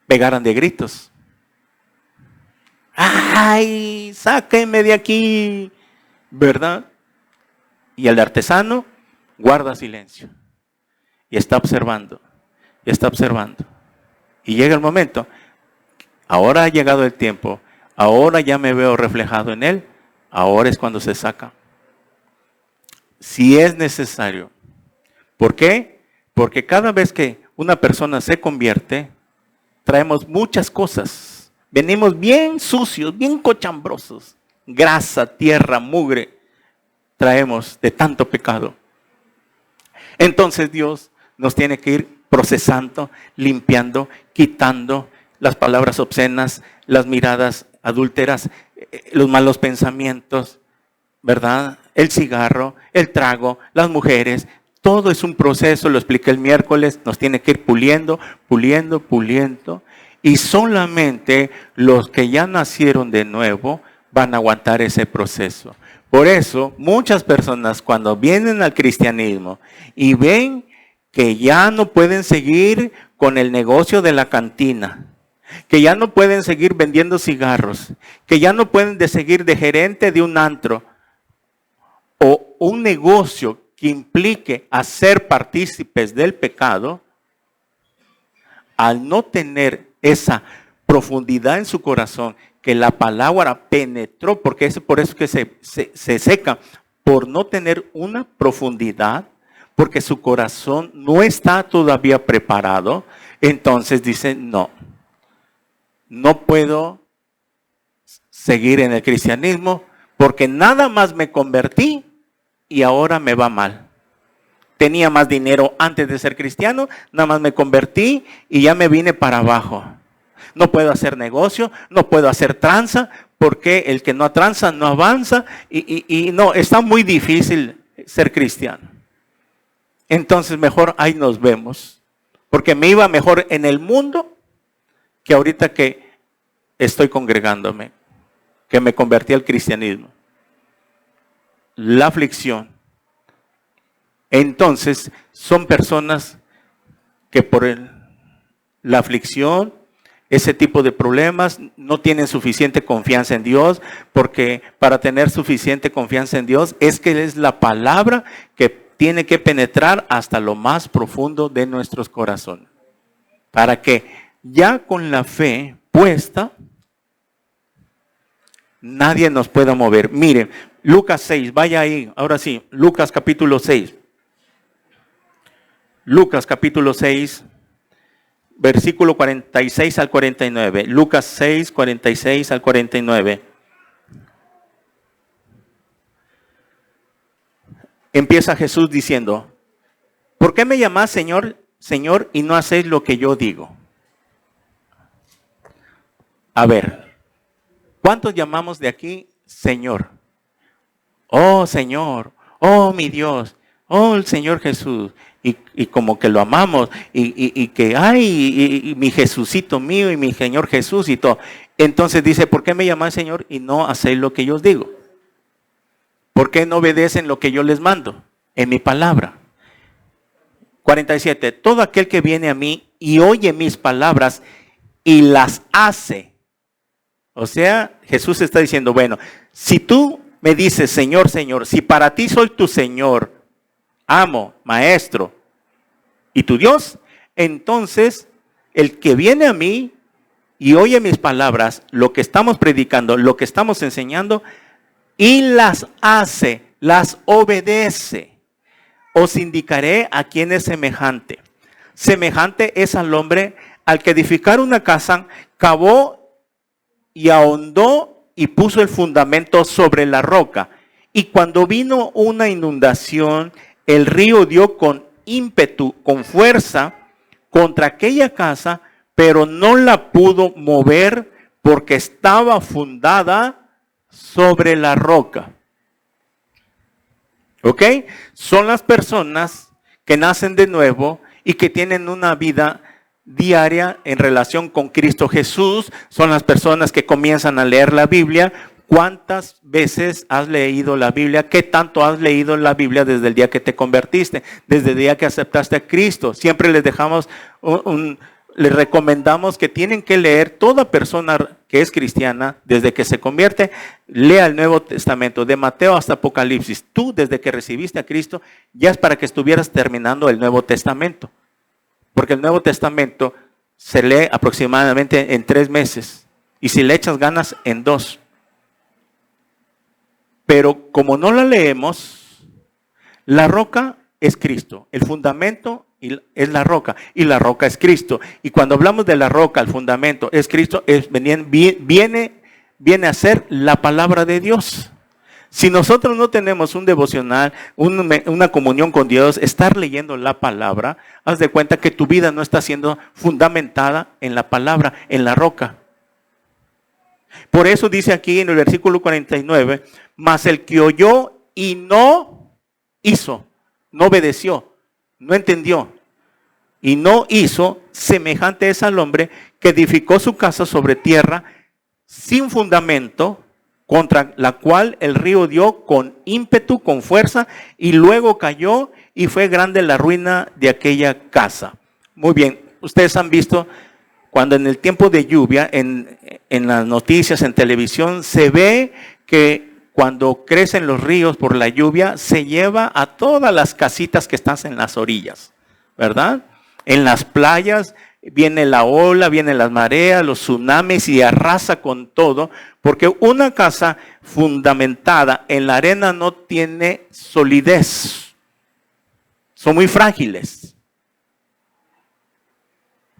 A: pegaran de gritos. ¡Ay, sáquenme de aquí! ¿Verdad? Y el artesano guarda silencio y está observando, y está observando. Y llega el momento, ahora ha llegado el tiempo, ahora ya me veo reflejado en él, ahora es cuando se saca. Si es necesario. ¿Por qué? Porque cada vez que una persona se convierte, traemos muchas cosas. Venimos bien sucios, bien cochambrosos. Grasa, tierra, mugre. Traemos de tanto pecado. Entonces Dios nos tiene que ir procesando, limpiando, quitando las palabras obscenas, las miradas adúlteras, los malos pensamientos, ¿verdad? El cigarro, el trago, las mujeres. Todo es un proceso, lo expliqué el miércoles, nos tiene que ir puliendo, puliendo, puliendo. Y solamente los que ya nacieron de nuevo van a aguantar ese proceso. Por eso, muchas personas cuando vienen al cristianismo y ven que ya no pueden seguir con el negocio de la cantina, que ya no pueden seguir vendiendo cigarros, que ya no pueden seguir de gerente de un antro o un negocio que implique hacer partícipes del pecado, al no tener esa profundidad en su corazón, que la palabra penetró, porque es por eso que se seca, por no tener una profundidad, porque su corazón no está todavía preparado, entonces dice, no puedo seguir en el cristianismo, porque nada más me convertí y ahora me va mal. Tenía más dinero antes de ser cristiano, nada más me convertí y ya me vine para abajo. No puedo hacer negocio, no puedo hacer tranza, porque el que no tranza no avanza y no, está muy difícil ser cristiano. Entonces mejor ahí nos vemos, porque me iba mejor en el mundo que ahorita que estoy congregándome, que me convertí al cristianismo. La aflicción. Entonces son personas que por la aflicción, ese tipo de problemas, no tienen suficiente confianza en Dios, porque para tener suficiente confianza en Dios es que es la palabra que tiene que penetrar hasta lo más profundo de nuestros corazones. Para que ya con la fe puesta, nadie nos pueda mover. Miren, Lucas 6, vaya ahí, ahora sí, Lucas capítulo 6. Lucas capítulo 6, versículo 46 al 49. Lucas 6, 46 al 49. Empieza Jesús diciendo, ¿por qué me llamás Señor, Señor, y no hacéis lo que yo digo? A ver, ¿cuántos llamamos de aquí Señor? Oh Señor, oh mi Dios, oh el Señor Jesús. Y como que lo amamos, y que, ay, y mi Jesucito mío, y mi Señor Jesús, y todo. Entonces dice, ¿por qué me llamáis Señor y no hacéis lo que yo os digo? ¿Por qué no obedecen lo que yo les mando en mi palabra? 47. Todo aquel que viene a mí y oye mis palabras y las hace. O sea, Jesús está diciendo, bueno, si tú me dices, Señor, Señor, si para ti soy tu Señor, amo, maestro y tu Dios, entonces el que viene a mí y oye mis palabras, lo que estamos predicando, lo que estamos enseñando, y las hace, las obedece, os indicaré a quién es semejante. Semejante es al hombre al que edificar una casa, cavó y ahondó y puso el fundamento sobre la roca. Y cuando vino una inundación, el río dio con ímpetu, con fuerza, contra aquella casa, pero no la pudo mover porque estaba fundada sobre la roca. ¿Ok? Son las personas que nacen de nuevo y que tienen una vida diaria en relación con Cristo Jesús. Son las personas que comienzan a leer la Biblia. ¿Cuántas veces has leído la Biblia? ¿Qué tanto has leído la Biblia desde el día que te convertiste? Desde el día que aceptaste a Cristo. Siempre les dejamos les recomendamos que tienen que leer, toda persona que es cristiana, desde que se convierte, lea el Nuevo Testamento, de Mateo hasta Apocalipsis. Tú, desde que recibiste a Cristo, ya es para que estuvieras terminando el Nuevo Testamento. Porque el Nuevo Testamento se lee aproximadamente en 3 meses. Y si le echas ganas, en 2. Pero como no la leemos, la roca es Cristo. El fundamento es la roca. Y la roca es Cristo. Y cuando hablamos de la roca, el fundamento es Cristo, viene a ser la palabra de Dios. Si nosotros no tenemos un devocional, una comunión con Dios, estar leyendo la palabra, haz de cuenta que tu vida no está siendo fundamentada en la palabra, en la roca. Por eso dice aquí en el versículo 49, mas el que oyó y no hizo, no obedeció, no entendió y no hizo, semejante es al hombre que edificó su casa sobre tierra sin fundamento, contra la cual el río dio con ímpetu, con fuerza, y luego cayó y fue grande la ruina de aquella casa. Muy bien, ustedes han visto cuando en el tiempo de lluvia, en las noticias, en televisión, se ve que cuando crecen los ríos por la lluvia, se lleva a todas las casitas que están en las orillas, ¿verdad? En las playas viene la ola, vienen las mareas, los tsunamis y arrasa con todo, porque una casa fundamentada en la arena no tiene solidez. Son muy frágiles.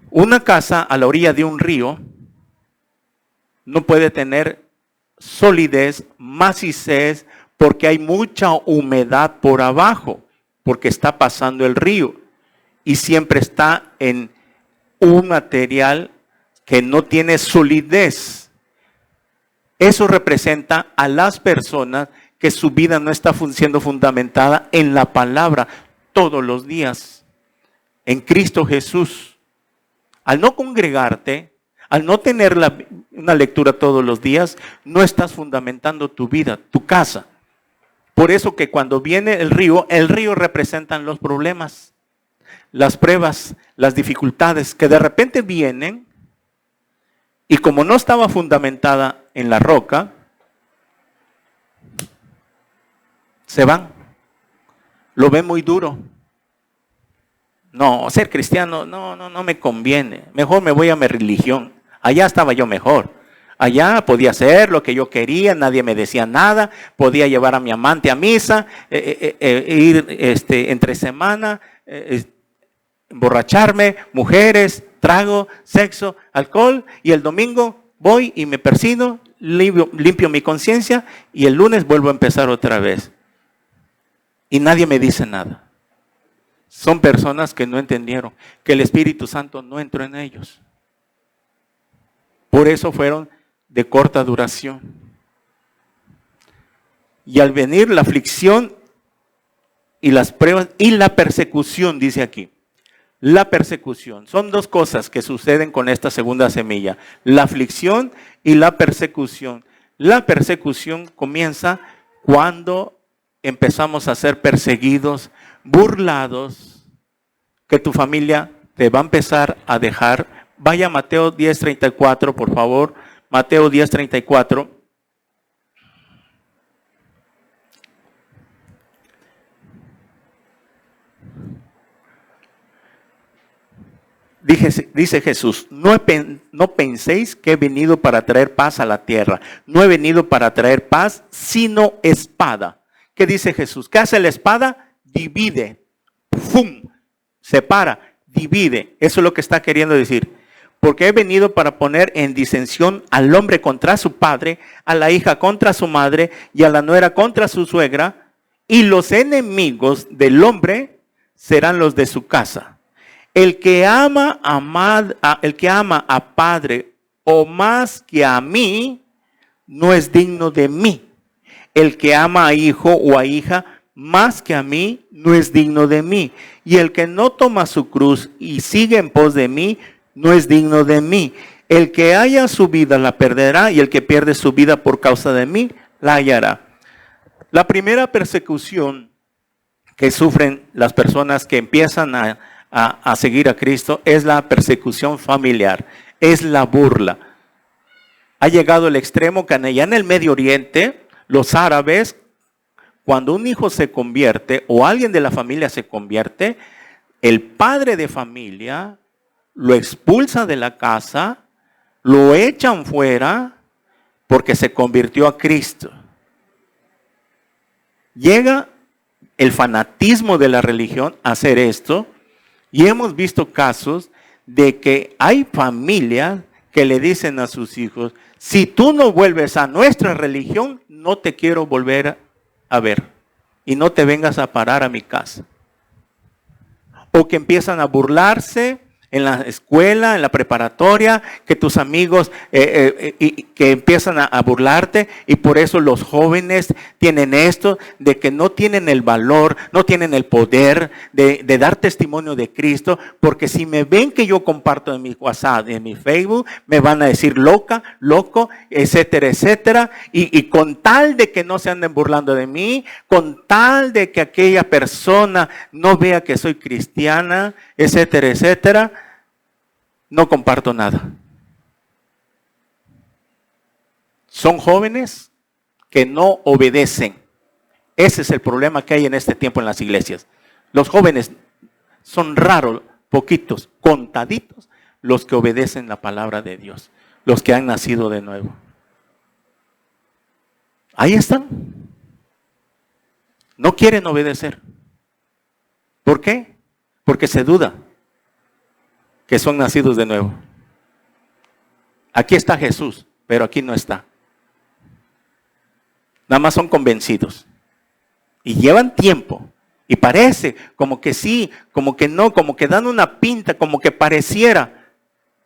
A: Una casa a la orilla de un río no puede tener solidez, maciez, porque hay mucha humedad por abajo, porque está pasando el río y siempre está en un material que no tiene solidez. Eso representa a las personas que su vida no está siendo fundamentada en la palabra todos los días, en Cristo Jesús. Al no congregarte, al no tener una lectura todos los días, no estás fundamentando tu vida, tu casa. Por eso que cuando viene el río representan los problemas, las pruebas, las dificultades que de repente vienen y como no estaba fundamentada en la roca, se van. Lo ven muy duro. No, ser cristiano no me conviene. Mejor me voy a mi religión. Allá estaba yo mejor. Allá podía hacer lo que yo quería, nadie me decía nada, podía llevar a mi amante a misa, ir entre semana, emborracharme, mujeres, trago, sexo, alcohol, y el domingo voy y me persino, limpio mi conciencia y el lunes vuelvo a empezar otra vez. Y nadie me dice nada. Son personas que no entendieron que el Espíritu Santo no entró en ellos. Por eso fueron de corta duración. Y al venir la aflicción y las pruebas y la persecución, dice aquí. La persecución. Son dos cosas que suceden con esta segunda semilla. La aflicción y la persecución. La persecución comienza cuando empezamos a ser perseguidos, burlados, que tu familia te va a empezar a dejar. Vaya a Mateo 10:34, por favor. Mateo 10:34. Dice Jesús, no penséis que he venido para traer paz a la tierra. No he venido para traer paz, sino espada. ¿Qué dice Jesús? ¿Qué hace la espada? Divide. ¡Fum! Separa, divide. Eso es lo que está queriendo decir. Porque he venido para poner en disensión al hombre contra su padre, a la hija contra su madre y a la nuera contra su suegra. Y los enemigos del hombre serán los de su casa. El que ama a padre o más que a mí, no es digno de mí. El que ama a hijo o a hija más que a mí, no es digno de mí. Y el que no toma su cruz y sigue en pos de mí, no es digno de mí. El que haya su vida la perderá, y el que pierde su vida por causa de mí, la hallará. La primera persecución que sufren las personas que empiezan a seguir a Cristo es la persecución familiar, es la burla. Ha llegado el extremo que allá en el Medio Oriente, los árabes, cuando un hijo se convierte o alguien de la familia se convierte, el padre de familia lo expulsa de la casa, lo echan fuera porque se convirtió a Cristo. Llega el fanatismo de la religión a hacer esto. Y hemos visto casos de que hay familias que le dicen a sus hijos, si tú no vuelves a nuestra religión, no te quiero volver a ver. Y no te vengas a parar a mi casa. O que empiezan a burlarse en la escuela, en la preparatoria, que tus amigos que empiezan a burlarte, y por eso los jóvenes tienen esto, de que no tienen el valor, no tienen el poder de dar testimonio de Cristo, porque si me ven que yo comparto en mi WhatsApp, en mi Facebook, me van a decir loca, loco, etcétera, etcétera, y con tal de que no se anden burlando de mí, con tal de que aquella persona no vea que soy cristiana, etcétera, etcétera, no comparto nada. Son jóvenes que no obedecen. Ese es el problema que hay en este tiempo en las iglesias. Los jóvenes son raros, poquitos, contaditos, los que obedecen la palabra de Dios, los que han nacido de nuevo. Ahí están. No quieren obedecer. ¿Por qué? Porque se duda que son nacidos de nuevo. Aquí está Jesús, pero aquí no está. Nada más son convencidos. Y llevan tiempo. Y parece como que sí, como que no, como que dan una pinta, como que pareciera.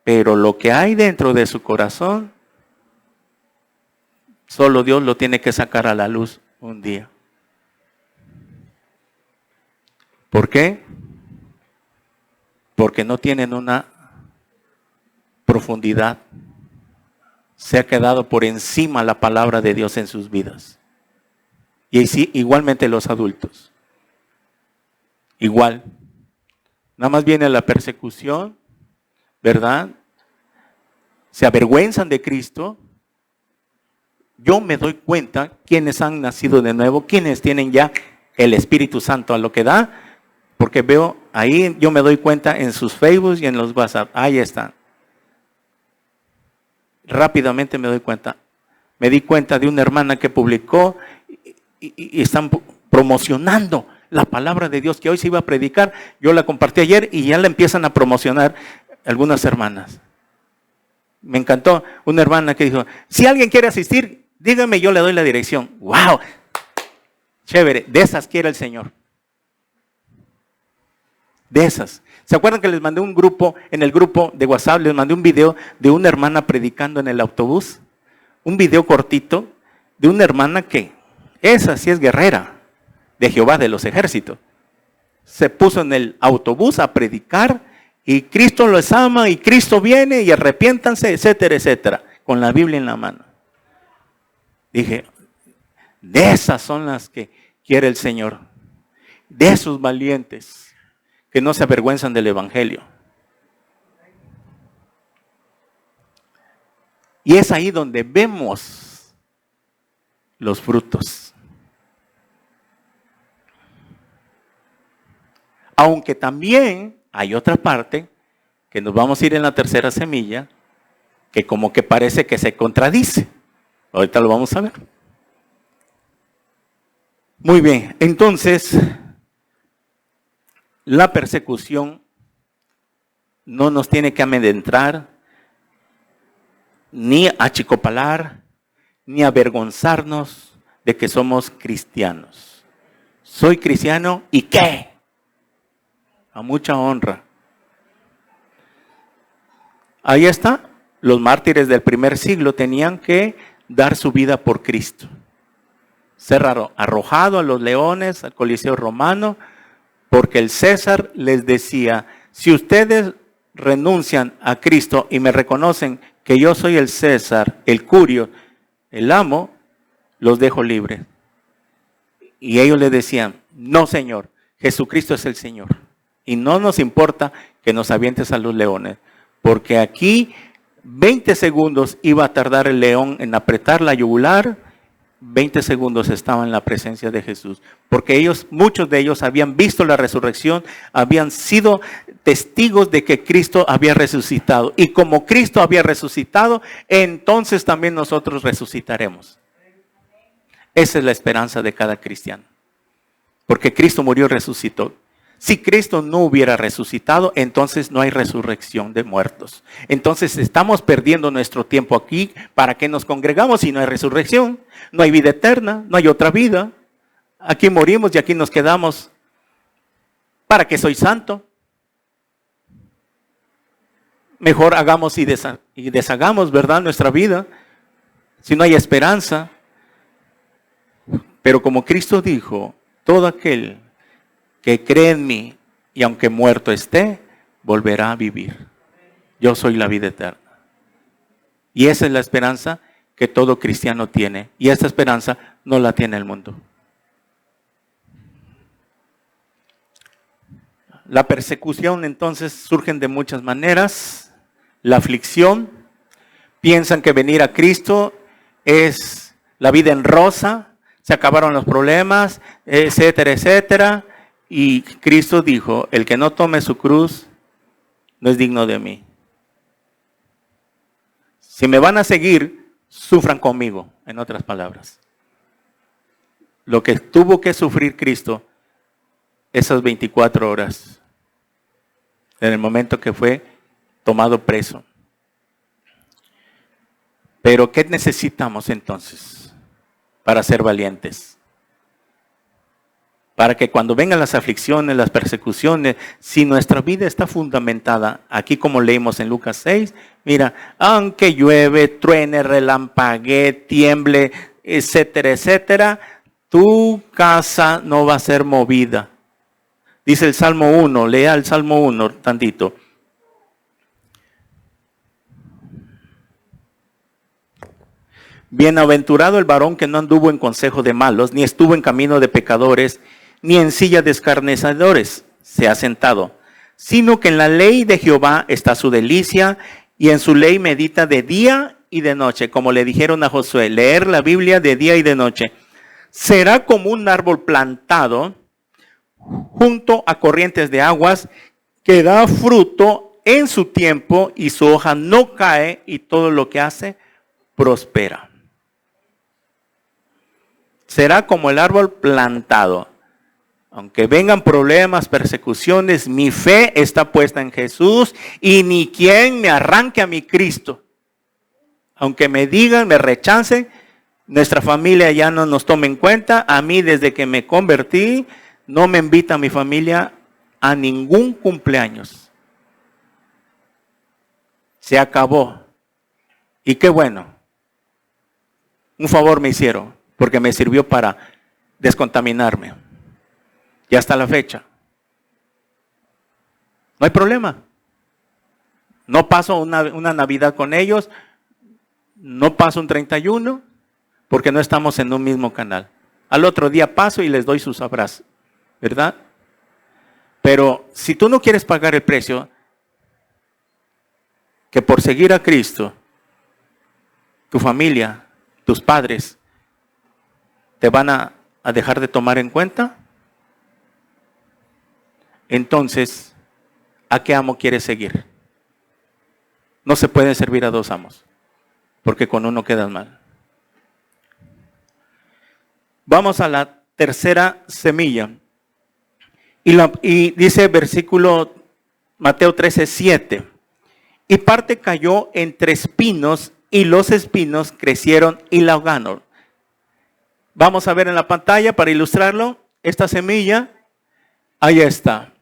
A: Pero lo que hay dentro de su corazón, solo Dios lo tiene que sacar a la luz un día. ¿Por qué? Porque no tienen una profundidad. Se ha quedado por encima la palabra de Dios en sus vidas. Y sí, igualmente los adultos. Igual. Nada más viene la persecución, ¿verdad? Se avergüenzan de Cristo. Yo me doy cuenta quienes han nacido de nuevo, quienes tienen ya el Espíritu Santo a lo que da, porque veo ahí, yo me doy cuenta en sus Facebook y en los WhatsApp. Ahí están. Rápidamente me doy cuenta. Me di cuenta de una hermana que publicó y están promocionando la palabra de Dios que hoy se iba a predicar. Yo la compartí ayer y ya la empiezan a promocionar algunas hermanas. Me encantó una hermana que dijo, si alguien quiere asistir, dígame, yo le doy la dirección. ¡Wow! Chévere, de esas quiere el Señor. De esas. ¿Se acuerdan que les mandé un grupo, en el grupo de WhatsApp, les mandé un video de una hermana predicando en el autobús? Un video cortito de una hermana que, esa sí es guerrera de Jehová de los ejércitos. Se puso en el autobús a predicar y Cristo los ama y Cristo viene y arrepiéntanse, etcétera, etcétera, con la Biblia en la mano. Dije, de esas son las que quiere el Señor, de esos valientes que no se avergüenzan del Evangelio. Y es ahí donde vemos los frutos. Aunque también hay otra parte, que nos vamos a ir en la tercera semilla, que como que parece que se contradice. Ahorita lo vamos a ver. Muy bien, entonces, la persecución no nos tiene que amedrentar, ni achicopalar, ni avergonzarnos de que somos cristianos. Soy cristiano, ¿y qué? A mucha honra. Ahí está, los mártires del primer siglo tenían que dar su vida por Cristo. Ser arrojado a los leones, al Coliseo romano, porque el César les decía, si ustedes renuncian a Cristo y me reconocen que yo soy el César, el curio, el amo, los dejo libres. Y ellos le decían, no Señor, Jesucristo es el Señor. Y no nos importa que nos avientes a los leones, porque aquí 20 segundos iba a tardar el león en apretar la yugular, 20 segundos estaba en la presencia de Jesús, porque ellos, muchos de ellos habían visto la resurrección, habían sido testigos de que Cristo había resucitado. Y como Cristo había resucitado, entonces también nosotros resucitaremos. Esa es la esperanza de cada cristiano. Porque Cristo murió y resucitó. Si Cristo no hubiera resucitado, entonces no hay resurrección de muertos. Entonces estamos perdiendo nuestro tiempo aquí. ¿Para qué nos congregamos si no hay resurrección? No hay vida eterna, no hay otra vida. Aquí morimos y aquí nos quedamos. ¿Para qué soy santo? Mejor hagamos y deshagamos, ¿verdad? Nuestra vida. Si no hay esperanza. Pero como Cristo dijo, todo aquel que cree en mí y aunque muerto esté, volverá a vivir. Yo soy la vida eterna. Y esa es la esperanza que todo cristiano tiene. Y esta esperanza no la tiene el mundo. La persecución entonces surge de muchas maneras. La aflicción. Piensan que venir a Cristo es la vida en rosa. Se acabaron los problemas, etcétera, etcétera. Y Cristo dijo, el que no tome su cruz no es digno de mí. Si me van a seguir, sufran conmigo, en otras palabras. Lo que tuvo que sufrir Cristo esas 24 horas, en el momento que fue tomado preso. Pero ¿qué necesitamos entonces para ser valientes? Para que cuando vengan las aflicciones, las persecuciones, si nuestra vida está fundamentada, aquí como leímos en Lucas 6, mira, aunque llueve, truene, relampaguee, tiemble, etcétera, etcétera, tu casa no va a ser movida. Dice el Salmo 1, lea el Salmo 1 tantito. Bienaventurado el varón que no anduvo en consejo de malos, ni estuvo en camino de pecadores, ni en silla de escarnecedores se ha sentado, sino que en la ley de Jehová está su delicia, y en su ley medita de día y de noche, como le dijeron a Josué, leer la Biblia de día y de noche. Será como un árbol plantado junto a corrientes de aguas, que da fruto en su tiempo, y su hoja no cae, y todo lo que hace prospera. Será como el árbol plantado. Aunque vengan problemas, persecuciones, mi fe está puesta en Jesús y ni quien me arranque a mi Cristo. Aunque me digan, me rechacen, nuestra familia ya no nos toma en cuenta. A mí desde que me convertí, no me invita a mi familia a ningún cumpleaños. Se acabó. Y qué bueno. Un favor me hicieron, porque me sirvió para descontaminarme. Y hasta la fecha. No hay problema. No paso una Navidad con ellos. No paso un 31 porque no estamos en un mismo canal. Al otro día paso y les doy sus abrazos. ¿Verdad? Pero si tú no quieres pagar el precio, que por seguir a Cristo, tu familia, tus padres, te van a dejar de tomar en cuenta, entonces, ¿a qué amo quieres seguir? No se puede servir a dos amos, porque con uno quedas mal. Vamos a la tercera semilla. Y dice versículo Mateo 13:7. Y parte cayó entre espinos, y los espinos crecieron y la ahogaron. Vamos a ver en la pantalla para ilustrarlo. Esta semilla, ahí está.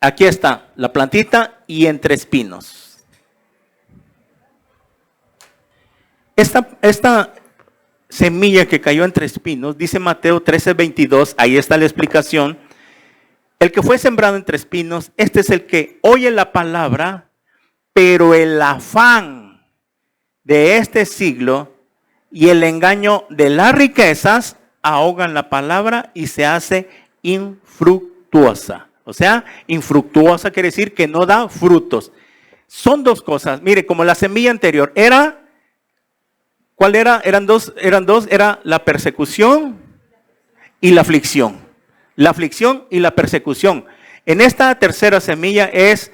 A: Aquí está la plantita y entre espinos. Esta semilla que cayó entre espinos, dice Mateo 13:22, ahí está la explicación. El que fue sembrado entre espinos, este es el que oye la palabra, pero el afán de este siglo y el engaño de las riquezas ahogan la palabra y se hace infructuosa. O sea, infructuosa quiere decir que no da frutos. Son dos cosas. Mire, como la semilla anterior era, ¿cuál era? Eran dos, era la persecución y la aflicción. La aflicción y la persecución. En esta tercera semilla es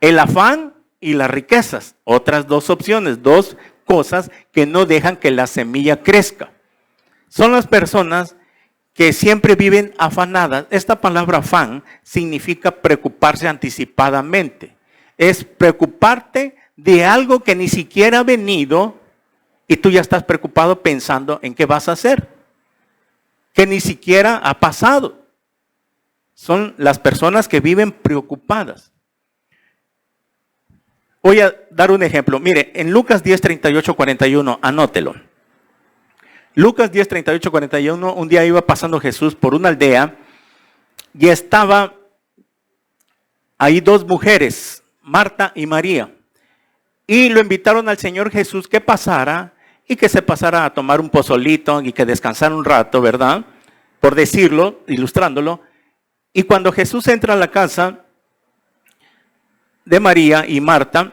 A: el afán y las riquezas. Otras dos opciones, dos cosas que no dejan que la semilla crezca. Son las personas que siempre viven afanadas. Esta palabra afán significa preocuparse anticipadamente. Es preocuparte de algo que ni siquiera ha venido y tú ya estás preocupado pensando en qué vas a hacer, que ni siquiera ha pasado. Son las personas que viven preocupadas. Voy a dar un ejemplo. Mire, en Lucas 10, 38, 41, anótelo. Lucas 10, 38, 41, un día iba pasando Jesús por una aldea y estaba ahí dos mujeres, Marta y María. Y lo invitaron al Señor Jesús que pasara y que se pasara a tomar un pozolito y que descansara un rato, ¿verdad? Por decirlo, ilustrándolo. Y cuando Jesús entra a la casa de María y Marta,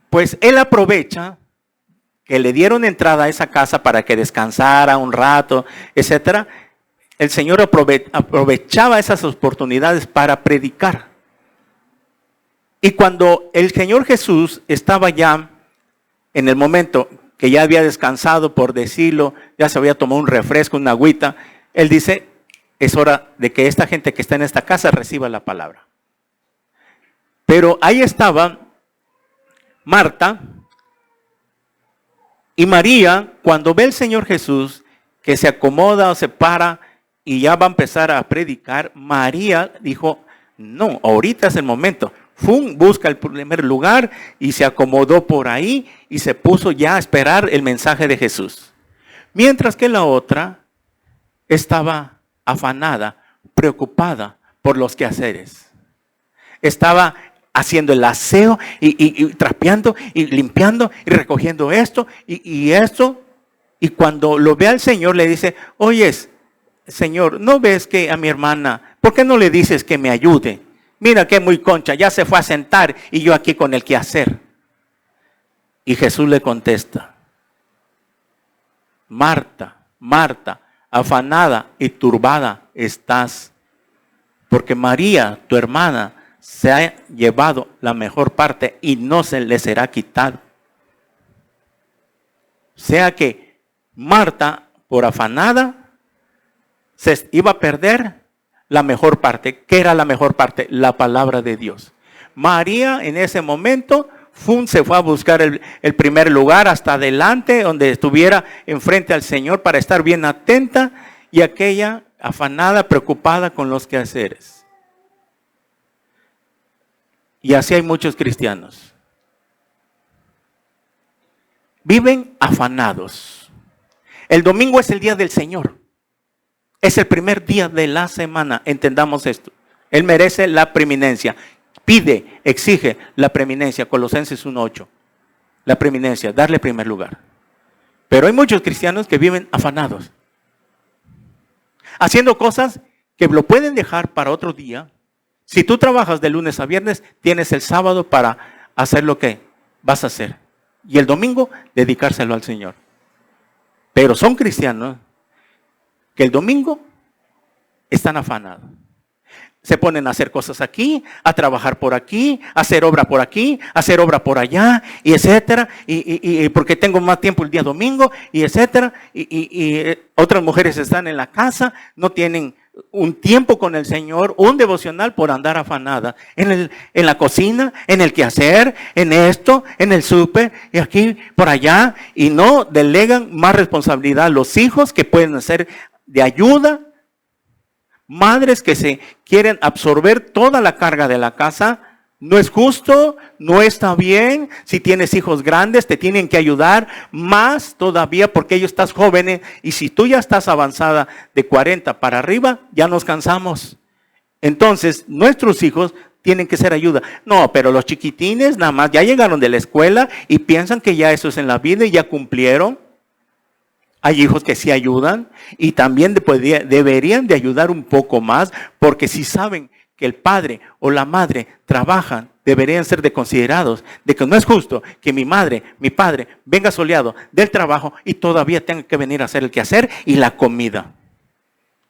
A: pues él aprovecha que le dieron entrada a esa casa para que descansara un rato, etcétera. El Señor aprovechaba esas oportunidades para predicar. Y cuando el Señor Jesús estaba ya en el momento que ya había descansado, por decirlo, ya se había tomado un refresco, una agüita, él dice, es hora de que esta gente que está en esta casa reciba la palabra. Pero ahí estaba Marta y María, cuando ve al Señor Jesús que se acomoda o se para y ya va a empezar a predicar, María dijo, no, ahorita es el momento. Busca el primer lugar y se acomodó por ahí y se puso ya a esperar el mensaje de Jesús. Mientras que la otra estaba afanada, preocupada por los quehaceres. Estaba haciendo el aseo y trapeando y limpiando y recogiendo esto y esto. Y cuando lo ve al Señor le dice, oyes, Señor, ¿no ves que a mi hermana, por qué no le dices que me ayude? Mira que muy concha, ya se fue a sentar y yo aquí con el quehacer. Y Jesús le contesta, Marta, Marta, afanada y turbada estás, porque María, tu hermana, se ha llevado la mejor parte y no se le será quitado. O sea que Marta, por afanada, se iba a perder la mejor parte. ¿Qué era la mejor parte? La palabra de Dios. María en ese momento se fue a buscar el primer lugar hasta adelante, donde estuviera enfrente al Señor para estar bien atenta, y aquella afanada, preocupada con los quehaceres. Y así hay muchos cristianos. Viven afanados. El domingo es el día del Señor. Es el primer día de la semana. Entendamos esto. Él merece la preeminencia. Pide, exige la preeminencia. Colosenses 1:8. La preeminencia, darle primer lugar. Pero hay muchos cristianos que viven afanados. Haciendo cosas que lo pueden dejar para otro día. Si tú trabajas de lunes a viernes, tienes el sábado para hacer lo que vas a hacer. Y el domingo, dedicárselo al Señor. Pero son cristianos que el domingo están afanados. Se ponen a hacer cosas aquí, a trabajar por aquí, a hacer obra por aquí, a hacer obra por allá, y etcétera. Y porque tengo más tiempo el día domingo, y etcétera. Y otras mujeres están en la casa, no tienen un tiempo con el Señor, un devocional por andar afanada. En la cocina, en el quehacer, en esto, en el súper, y aquí, por allá. Y no delegan más responsabilidad a los hijos que pueden ser de ayuda. Madres que se quieren absorber toda la carga de la casa. No es justo, no está bien. Si tienes hijos grandes, te tienen que ayudar más todavía porque ellos están jóvenes. Y si tú ya estás avanzada de 40 para arriba, ya nos cansamos. Entonces, nuestros hijos tienen que ser ayuda. No, pero los chiquitines nada más ya llegaron de la escuela y piensan que ya eso es en la vida y ya cumplieron. Hay hijos que sí ayudan y también deberían de ayudar un poco más, porque si saben que el padre o la madre trabajan, deberían ser de considerados de que no es justo que mi madre, mi padre venga soleado del trabajo y todavía tenga que venir a hacer el quehacer y la comida.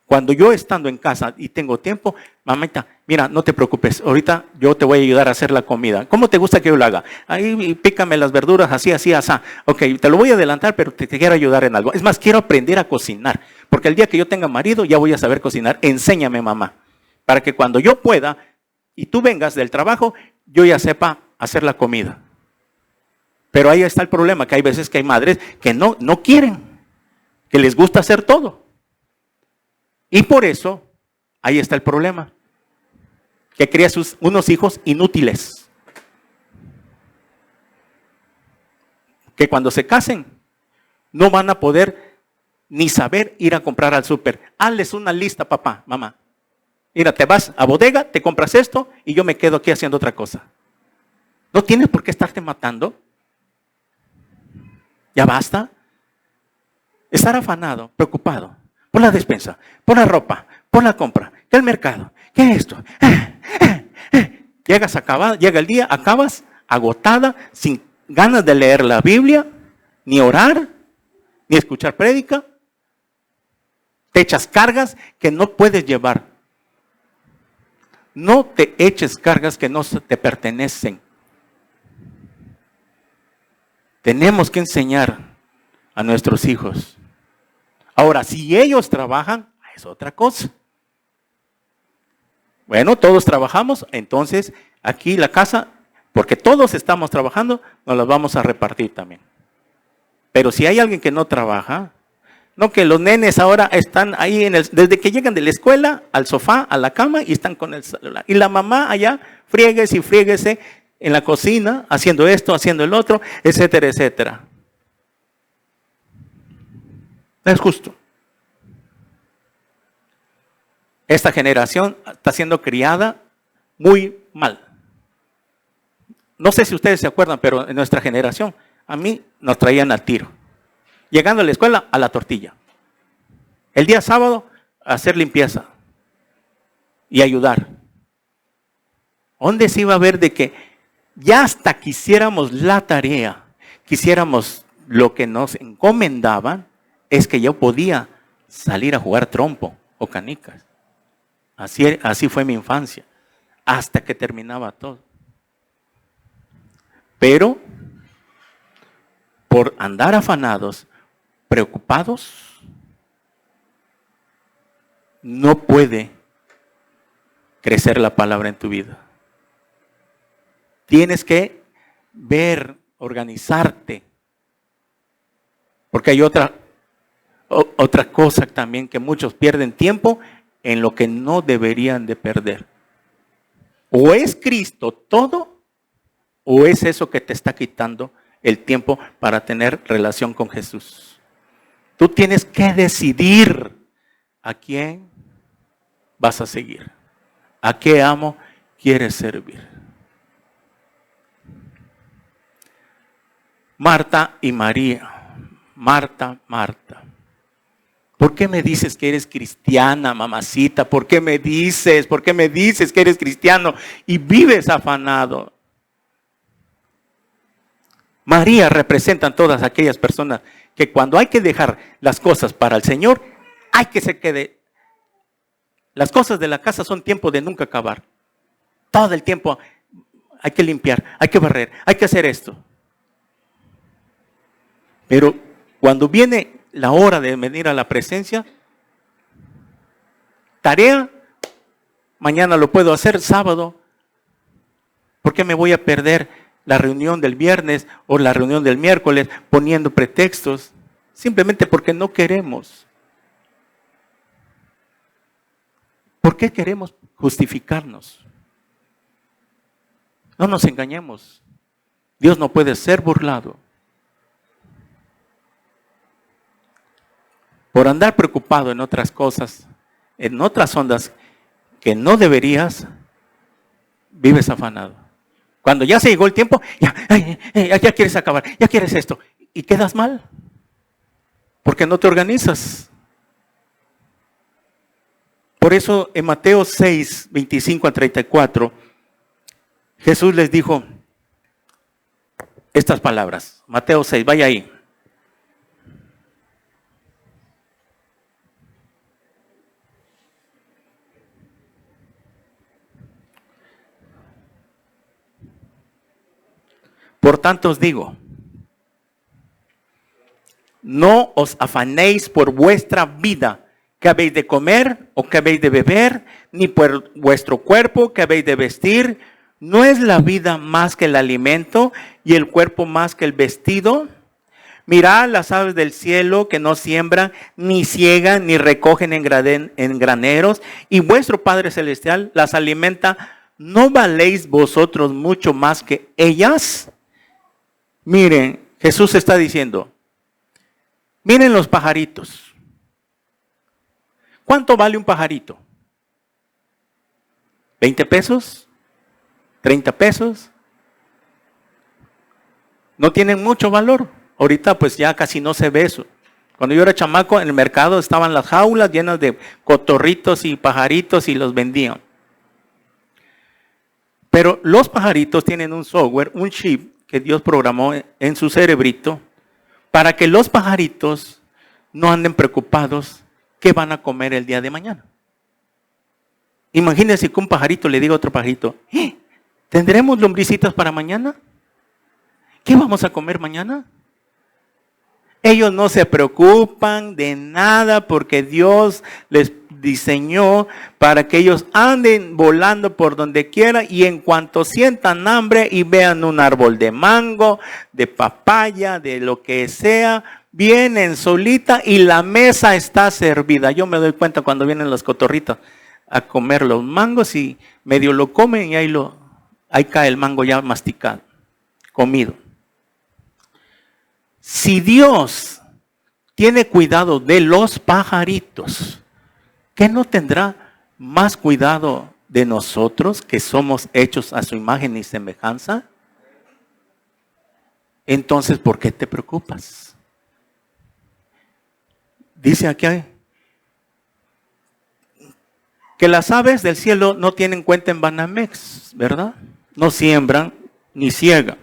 A: Cuando yo estando en casa y tengo tiempo, mamita, mira, no te preocupes, ahorita yo te voy a ayudar a hacer la comida. ¿Cómo te gusta que yo lo haga? Ahí pícame las verduras, así, así, así. Ok, te lo voy a adelantar, pero te quiero ayudar en algo. Es más, quiero aprender a cocinar, porque el día que yo tenga marido ya voy a saber cocinar. Enséñame, mamá, para que cuando yo pueda y tú vengas del trabajo, yo ya sepa hacer la comida. Pero ahí está el problema, que hay veces que hay madres que no quieren, que les gusta hacer todo. Y por eso, ahí está el problema, que cría unos hijos inútiles, que cuando se casen no van a poder ni saber ir a comprar al súper. Hazles una lista, papá, mamá. Mira, te vas a bodega, te compras esto y yo me quedo aquí haciendo otra cosa. No tienes por qué estarte matando. Ya basta. Estar afanado, preocupado por la despensa, por la ropa, por la compra, el mercado, ¿qué es esto? Llegas acabada, llega el día, acabas agotada, sin ganas de leer la Biblia, ni orar, ni escuchar prédica. Te echas cargas que no puedes llevar. No te eches cargas que no te pertenecen. Tenemos que enseñar a nuestros hijos. Ahora, si ellos trabajan, es otra cosa. Bueno, todos trabajamos, entonces aquí la casa, porque todos estamos trabajando, nos la vamos a repartir también. Pero si hay alguien que no trabaja, no, que los nenes ahora están ahí desde que llegan de la escuela, al sofá, a la cama y están con el celular. Y la mamá allá, fríguese y fríguese en la cocina, haciendo esto, haciendo el otro, etcétera, etcétera. No es justo. Esta generación está siendo criada muy mal. No sé si ustedes se acuerdan, pero en nuestra generación, a mí nos traían al tiro. Llegando a la escuela, a la tortilla. El día sábado, a hacer limpieza y ayudar. ¿Dónde se iba a ver de que ya hasta quisiéramos la tarea, quisiéramos lo que nos encomendaban, es que yo podía salir a jugar trompo o canicas? Así fue mi infancia, hasta que terminaba todo. Pero, por andar afanados, preocupados, no puede crecer la palabra en tu vida. Tienes que ver, organizarte, porque hay otra cosa también, que muchos pierden tiempo en lo que no deberían de perder. O es Cristo todo, o es eso que te está quitando el tiempo para tener relación con Jesús. Tú tienes que decidir a quién vas a seguir, a qué amo quieres servir. Marta y María. Marta, Marta. ¿Por qué me dices que eres cristiana, mamacita? ¿Por qué me dices? ¿Por qué me dices que eres cristiano y vives afanado? María representan todas aquellas personas que cuando hay que dejar las cosas para el Señor, hay que se quede. Las cosas de la casa son tiempo de nunca acabar. Todo el tiempo hay que limpiar, hay que barrer, hay que hacer esto. Pero cuando viene la hora de venir a la presencia, tarea, mañana lo puedo hacer, sábado. ¿Por qué me voy a perder la reunión del viernes o la reunión del miércoles poniendo pretextos? Simplemente porque no queremos. ¿Por qué queremos justificarnos? No nos engañemos. Dios no puede ser burlado. Por andar preocupado en otras cosas, en otras ondas que no deberías, vives afanado. Cuando ya se llegó el tiempo, ya quieres acabar, ya quieres esto. Y quedas mal. Porque no te organizas. Por eso en Mateo 6, 25 a 34, Jesús les dijo estas palabras. Mateo 6, vaya ahí. Por tanto os digo, no os afanéis por vuestra vida, que habéis de comer o que habéis de beber, ni por vuestro cuerpo que habéis de vestir. ¿No es la vida más que el alimento y el cuerpo más que el vestido? Mirad las aves del cielo que no siembran, ni ciegan, ni recogen en graneros, y vuestro Padre Celestial las alimenta. ¿No valéis vosotros mucho más que ellas? Miren, Jesús está diciendo, miren los pajaritos. ¿Cuánto vale un pajarito? ¿20 pesos? ¿30 pesos? No tienen mucho valor. Ahorita pues ya casi no se ve eso. Cuando yo era chamaco en el mercado estaban las jaulas llenas de cotorritos y pajaritos y los vendían. Pero los pajaritos tienen un software, un chip que Dios programó en su cerebrito para que los pajaritos no anden preocupados qué van a comer el día de mañana. Imagínense que un pajarito le diga a otro pajarito, ¿tendremos lombricitas para mañana? ¿Qué vamos a comer mañana? Ellos no se preocupan de nada porque Dios les diseñó para que ellos anden volando por donde quiera y en cuanto sientan hambre y vean un árbol de mango, de papaya, de lo que sea, vienen solita y la mesa está servida. Yo me doy cuenta cuando vienen los cotorritos a comer los mangos y medio lo comen y ahí cae el mango ya masticado, comido. Si Dios tiene cuidado de los pajaritos, ¿qué no tendrá más cuidado de nosotros que somos hechos a su imagen y semejanza? Entonces, ¿por qué te preocupas? Dice aquí que las aves del cielo no tienen cuenta en Banamex, ¿verdad? No siembran ni ciegan.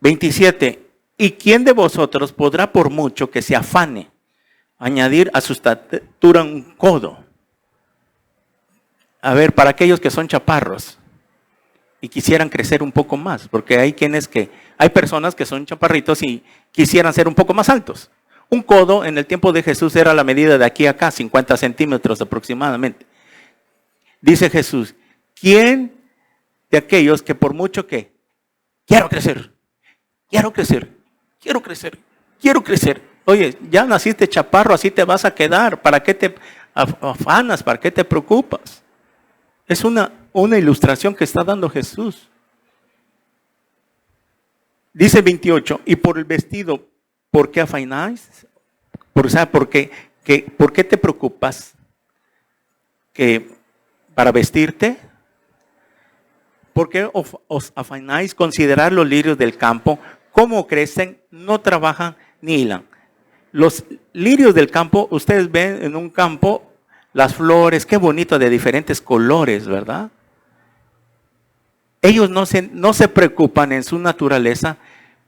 A: 27. ¿Y quién de vosotros podrá, por mucho que se afane, añadir a su estatura un codo? A ver, para aquellos que son chaparros y quisieran crecer un poco más, porque hay personas que son chaparritos y quisieran ser un poco más altos. Un codo en el tiempo de Jesús era la medida de aquí a acá, 50 centímetros aproximadamente. Dice Jesús, ¿quién de aquellos que por mucho que quiero crecer? Quiero crecer, quiero crecer, quiero crecer. Oye, ya naciste chaparro, así te vas a quedar. ¿Para qué te afanas? ¿Para qué te preocupas? Es una ilustración que está dando Jesús. Dice 28, y por el vestido, ¿por qué afanáis? ¿Por qué te preocupas? ¿Para vestirte? ¿Por qué os afanáis? Considerar los lirios del campo, cómo crecen, no trabajan ni hilan. Los lirios del campo, ustedes ven en un campo las flores, qué bonito, de diferentes colores, ¿verdad? Ellos no se preocupan en su naturaleza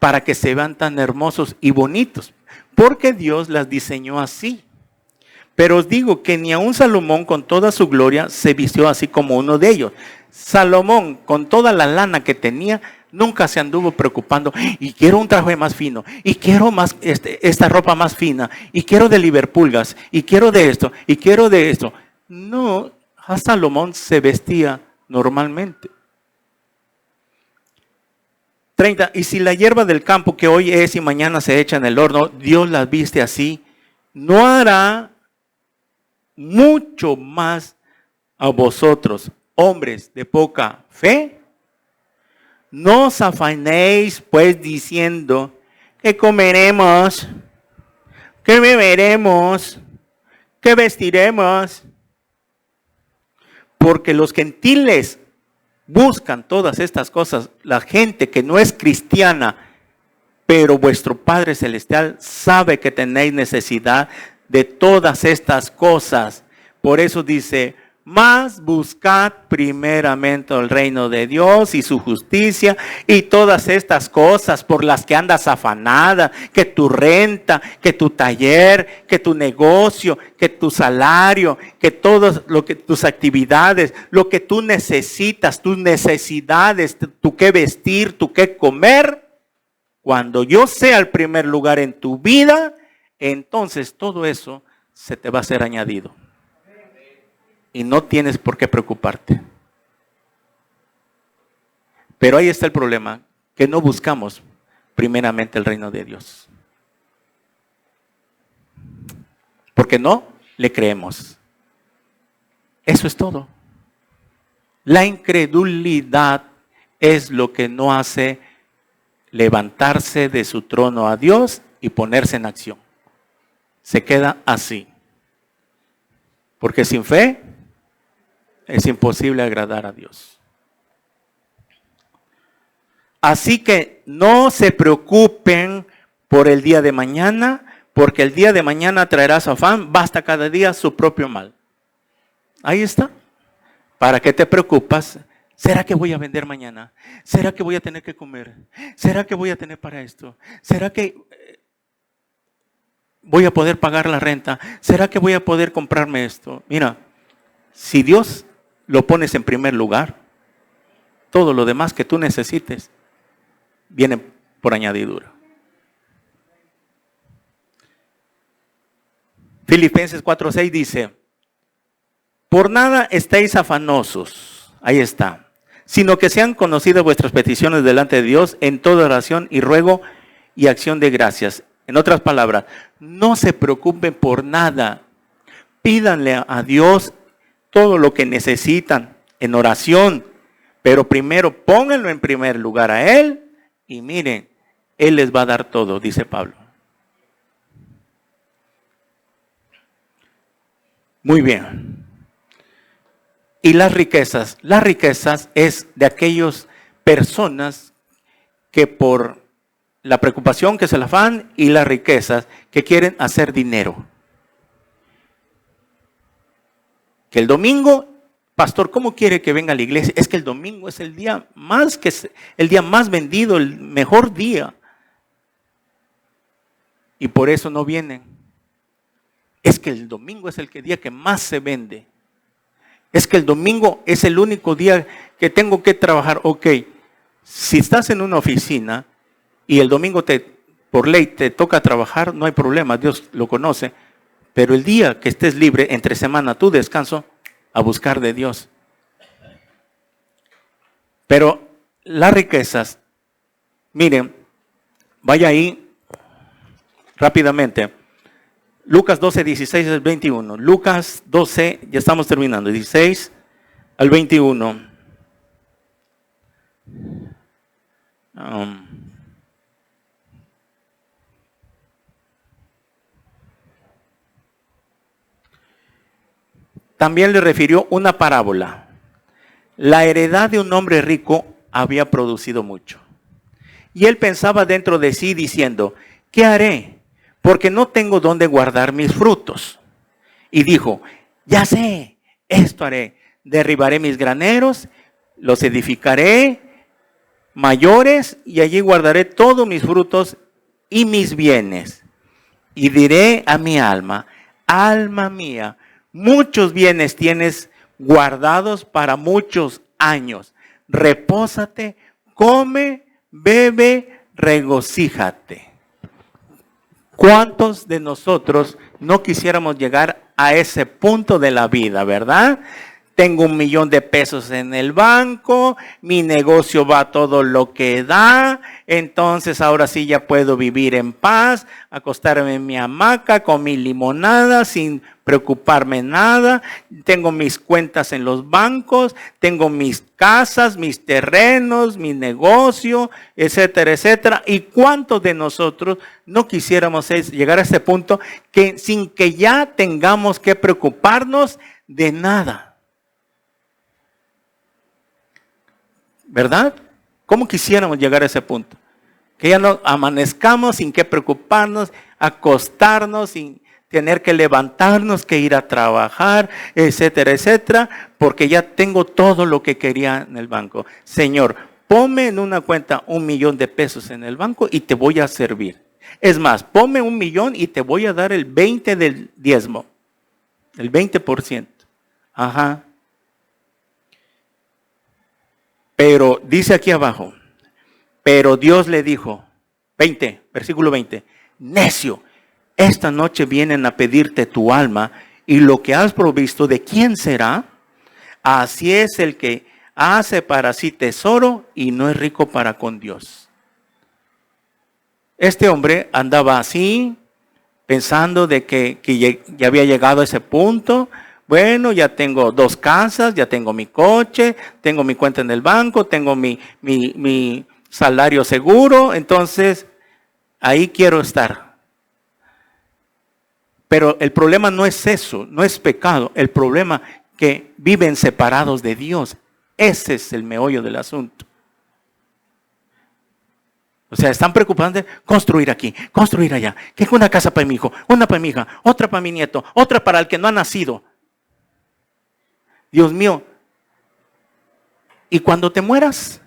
A: para que se vean tan hermosos y bonitos, porque Dios las diseñó así. Pero os digo que ni aun Salomón con toda su gloria se vistió así como uno de ellos. Salomón, con toda la lana que tenía, nunca se anduvo preocupando, y quiero un traje más fino, y quiero más esta ropa más fina, y quiero de Liverpulgas, y quiero de esto, y quiero de esto. No, Salomón se vestía normalmente. 30. Y si la hierba del campo que hoy es y mañana se echa en el horno, Dios la viste así, ¿no hará mucho más a vosotros, hombres de poca fe? No os afanéis pues diciendo, ¿qué comeremos? ¿Qué beberemos? ¿Qué vestiremos? Porque los gentiles buscan todas estas cosas, la gente que no es cristiana, pero vuestro Padre Celestial sabe que tenéis necesidad de todas estas cosas. Por eso dice, mas buscad primeramente el reino de Dios y su justicia, y todas estas cosas por las que andas afanada, que tu renta, que tu taller, que tu negocio, que tu salario, que todo lo que tus actividades, lo que tú necesitas, tus necesidades, tu qué vestir, tu qué comer, cuando yo sea el primer lugar en tu vida, entonces todo eso se te va a ser añadido. Y no tienes por qué preocuparte. Pero ahí está el problema, que no buscamos primeramente el reino de Dios. Porque no le creemos. Eso es todo. La incredulidad es lo que no hace levantarse de su trono a Dios y ponerse en acción. Se queda así. Porque sin fe es imposible agradar a Dios. Así que no se preocupen por el día de mañana, porque el día de mañana traerá su afán, basta cada día su propio mal. Ahí está. ¿Para qué te preocupas? ¿Será que voy a vender mañana? ¿Será que voy a tener que comer? ¿Será que voy a tener para esto? ¿Será que voy a poder pagar la renta? ¿Será que voy a poder comprarme esto? Mira, si Dios lo pones en primer lugar, todo lo demás que tú necesites viene por añadidura. Filipenses 4:6 dice, por nada estéis afanosos, ahí está, sino que sean conocidas vuestras peticiones delante de Dios en toda oración y ruego y acción de gracias. En otras palabras, no se preocupen por nada, pídanle a Dios todo lo que necesitan en oración, pero primero pónganlo en primer lugar a Él y miren, Él les va a dar todo, dice Pablo. Muy bien. Y las riquezas es de aquellas personas que por la preocupación, que es el afán, y las riquezas que quieren hacer dinero. Que el domingo, pastor, ¿cómo quiere que venga a la iglesia? Es que el domingo es el día más vendido, el mejor día. Y por eso no vienen. Es que el domingo es el día que más se vende. Es que el domingo es el único día que tengo que trabajar. Ok, si estás en una oficina y el domingo por ley te toca trabajar, no hay problema, Dios lo conoce. Pero el día que estés libre, entre semana, tu descanso, a buscar de Dios. Pero las riquezas, miren, vaya ahí rápidamente. Lucas 12, 16 al 21. Lucas 12, ya estamos terminando, 16 al 21. También le refirió una parábola. La heredad de un hombre rico había producido mucho. Y él pensaba dentro de sí diciendo, ¿qué haré? porque no tengo dónde guardar mis frutos. Y dijo, ya sé, esto haré, derribaré mis graneros, los edificaré mayores y allí guardaré todos mis frutos y mis bienes. Y diré a mi alma, alma mía, muchos bienes tienes guardados para muchos años. Repósate, come, bebe, regocíjate. ¿Cuántos de nosotros no quisiéramos llegar a ese punto de la vida, verdad? Tengo 1,000,000 de pesos en el banco, mi negocio va todo lo que da, entonces ahora sí ya puedo vivir en paz, acostarme en mi hamaca con mi limonada sin preocuparme nada, tengo mis cuentas en los bancos, tengo mis casas, mis terrenos, mi negocio, etcétera, etcétera. ¿Y cuántos de nosotros no quisiéramos llegar a ese punto que sin que ya tengamos que preocuparnos de nada? ¿Verdad? ¿Cómo quisiéramos llegar a ese punto? Que ya no amanezcamos sin que preocuparnos, acostarnos sin tener que levantarnos, que ir a trabajar, etcétera, etcétera, porque ya tengo todo lo que quería en el banco. Señor, ponme en una cuenta 1,000,000 de pesos en el banco y te voy a servir. Es más, ponme 1,000,000 y te voy a dar el 20 del diezmo, el 20%. Ajá. Pero dice aquí abajo, pero Dios le dijo, versículo 20, necio, esta noche vienen a pedirte tu alma y lo que has provisto, ¿de quién será? Así es el que hace para sí tesoro y no es rico para con Dios. Este hombre andaba así, pensando de que ya había llegado a ese punto. Bueno, ya tengo 2 casas, ya tengo mi coche, tengo mi cuenta en el banco, tengo mi salario seguro, entonces ahí quiero estar. Pero el problema no es eso, no es pecado, el problema que viven separados de Dios. Ese es el meollo del asunto. O sea, están preocupados de construir aquí, construir allá. Que una casa para mi hijo, una para mi hija, otra para mi nieto, otra para el que no ha nacido. Dios mío, ¿y cuando te mueras?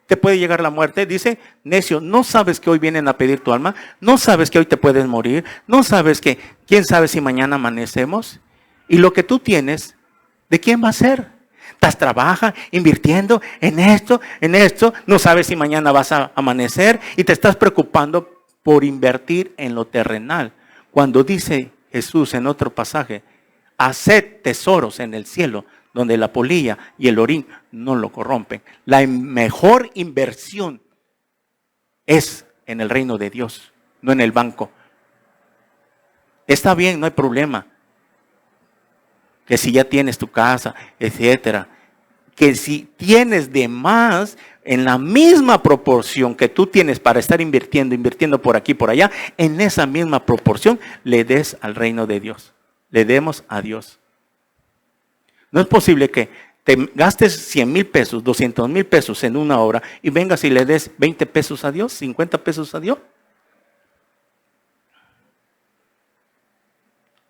A: Te puede llegar la muerte. Dice, necio, ¿no sabes que hoy vienen a pedir tu alma? ¿No sabes que hoy te puedes morir? ¿No sabes que quién sabe si mañana amanecemos? Y lo que tú tienes, ¿de quién va a ser? Estás trabaja, invirtiendo en esto, no sabes si mañana vas a amanecer y te estás preocupando por invertir en lo terrenal. Cuando dice Jesús en otro pasaje, haced tesoros en el cielo, donde la polilla y el orín no lo corrompen. La mejor inversión es en el reino de Dios, no en el banco. Está bien, no hay problema. Que si ya tienes tu casa, etcétera. Que si tienes de más, en la misma proporción que tú tienes para estar invirtiendo por aquí, por allá, en esa misma proporción le des al reino de Dios. Le demos a Dios. No es posible que te gastes 100,000 pesos, 200,000 pesos en una hora y vengas y le des 20 pesos a Dios, 50 pesos a Dios.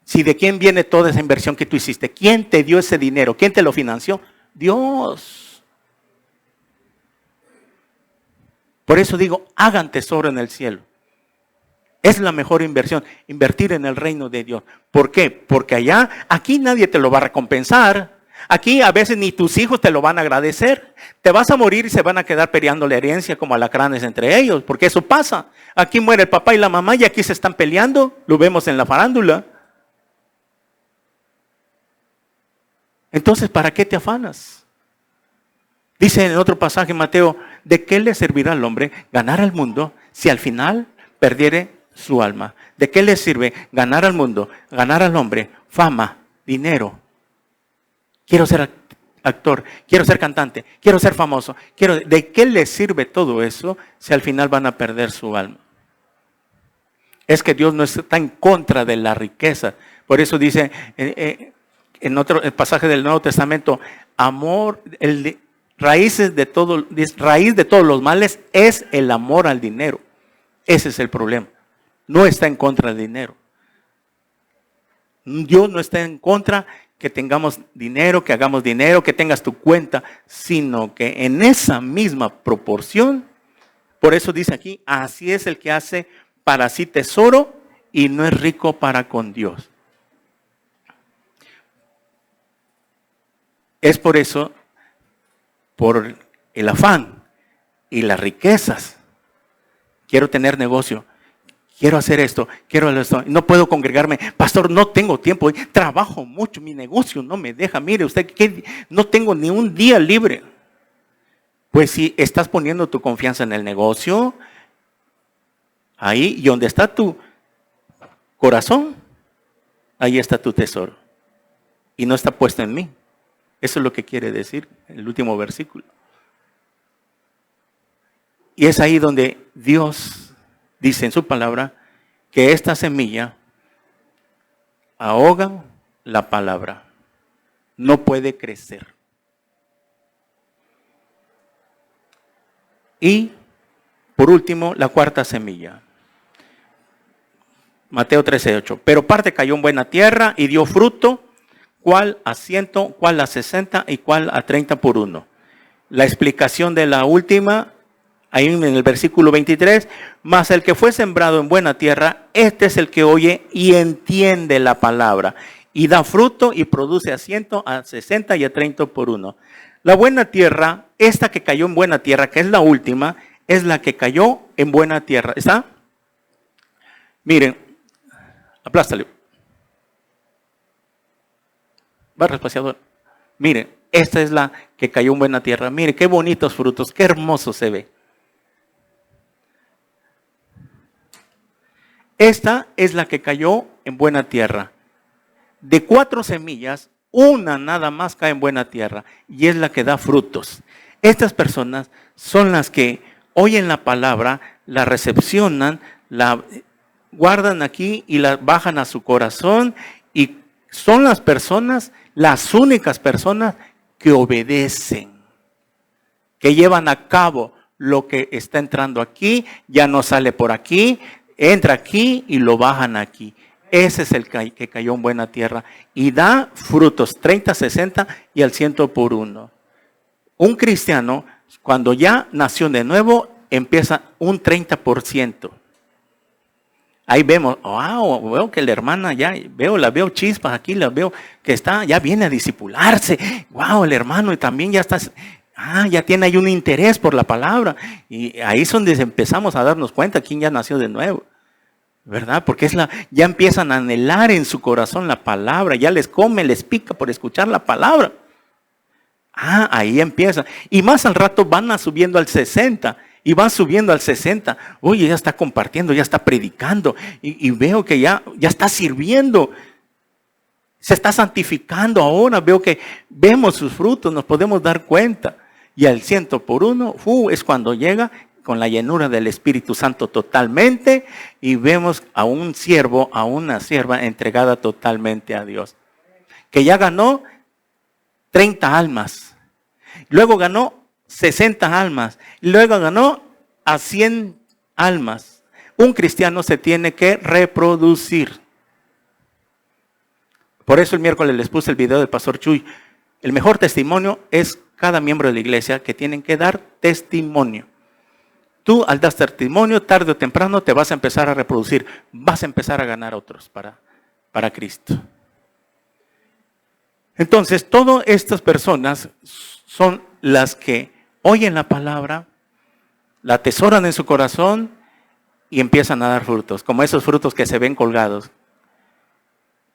A: Si de quién viene toda esa inversión que tú hiciste, ¿quién te dio ese dinero? ¿Quién te lo financió? Dios. Por eso digo, hagan tesoro en el cielo. Es la mejor inversión, invertir en el reino de Dios. ¿Por qué? Porque aquí nadie te lo va a recompensar. Aquí a veces ni tus hijos te lo van a agradecer. Te vas a morir y se van a quedar peleando la herencia como alacranes entre ellos, porque eso pasa. Aquí muere el papá y la mamá y aquí se están peleando. Lo vemos en la farándula. Entonces, ¿para qué te afanas? Dice en otro pasaje Mateo, ¿de qué le servirá al hombre ganar al mundo si al final perdiere su alma? ¿De qué le sirve ganar al mundo, ganar al hombre, fama, dinero? Quiero ser actor, quiero ser cantante, quiero ser famoso. ¿De qué le sirve todo eso si al final van a perder su alma? Es que Dios no está en contra de la riqueza. Por eso dice en otro pasaje del Nuevo Testamento, amor, raíz de todos los males es el amor al dinero. Ese es el problema. No está en contra del dinero. Dios no está en contra que tengamos dinero, que hagamos dinero, que tengas tu cuenta, sino que en esa misma proporción, por eso dice aquí, así es el que hace para sí tesoro y no es rico para con Dios. Es por eso, por el afán y las riquezas. Quiero tener negocio. Quiero hacer esto, quiero hacer esto. No puedo congregarme. Pastor, no tengo tiempo. Trabajo mucho, mi negocio no me deja. Mire usted, no tengo ni un día libre. Pues si estás poniendo tu confianza en el negocio, ahí, y donde está tu corazón, ahí está tu tesoro. Y no está puesto en mí. Eso es lo que quiere decir el último versículo. Y es ahí donde Dios dice en su palabra que esta semilla ahoga la palabra. No puede crecer. Y por último, la cuarta semilla. Mateo 13:8. Pero parte cayó en buena tierra y dio fruto, cuál a 100, cuál a 60 y cuál a 30 por uno. La explicación de la última, ahí en el versículo 23, mas el que fue sembrado en buena tierra, este es el que oye y entiende la palabra, y da fruto y produce a 100, a 60 y a 30 por uno. La buena tierra, esta que cayó en buena tierra, que es la última, es la que cayó en buena tierra. ¿Está? Miren, aplástale. Barra espaciador. Miren, esta es la que cayó en buena tierra. Miren, qué bonitos frutos, qué hermoso se ve. Esta es la que cayó en buena tierra. De 4 semillas, una nada más cae en buena tierra y es la que da frutos. Estas personas son las que oyen la palabra, la recepcionan, la guardan aquí y la bajan a su corazón, y son las personas, las únicas personas que obedecen, que llevan a cabo lo que está entrando aquí, ya no sale por aquí, entra aquí y lo bajan aquí. Ese es el que cayó en buena tierra y da frutos 30, 60 y al 100 por uno. Un cristiano, cuando ya nació de nuevo, empieza un 30%. Ahí vemos, wow, veo que la hermana ya, la veo chispas aquí, la veo que está, ya viene a discipularse. Wow, el hermano y también ya está, ya tiene ahí un interés por la palabra. Y ahí es donde empezamos a darnos cuenta quién ya nació de nuevo. ¿Verdad? Porque ya empiezan a anhelar en su corazón la palabra, ya les come, les pica por escuchar la palabra. Ahí empieza. Y más al rato van subiendo al 60 y van subiendo al 60. Oye, ya está compartiendo, ya está predicando y veo que ya está sirviendo. Se está santificando ahora, vemos sus frutos, nos podemos dar cuenta. Y al 100 por uno, es cuando llega con la llenura del Espíritu Santo totalmente, y vemos a un siervo, a una sierva entregada totalmente a Dios, que ya ganó 30 almas, luego ganó 60 almas, luego ganó a 100 almas. Un cristiano se tiene que reproducir. Por eso el miércoles les puse el video del pastor Chuy. El mejor testimonio es cada miembro de la iglesia, que tienen que dar testimonio. Tú, al dar testimonio, tarde o temprano te vas a empezar a reproducir. Vas a empezar a ganar otros para Cristo. Entonces, todas estas personas son las que oyen la palabra, la atesoran en su corazón y empiezan a dar frutos. Como esos frutos que se ven colgados.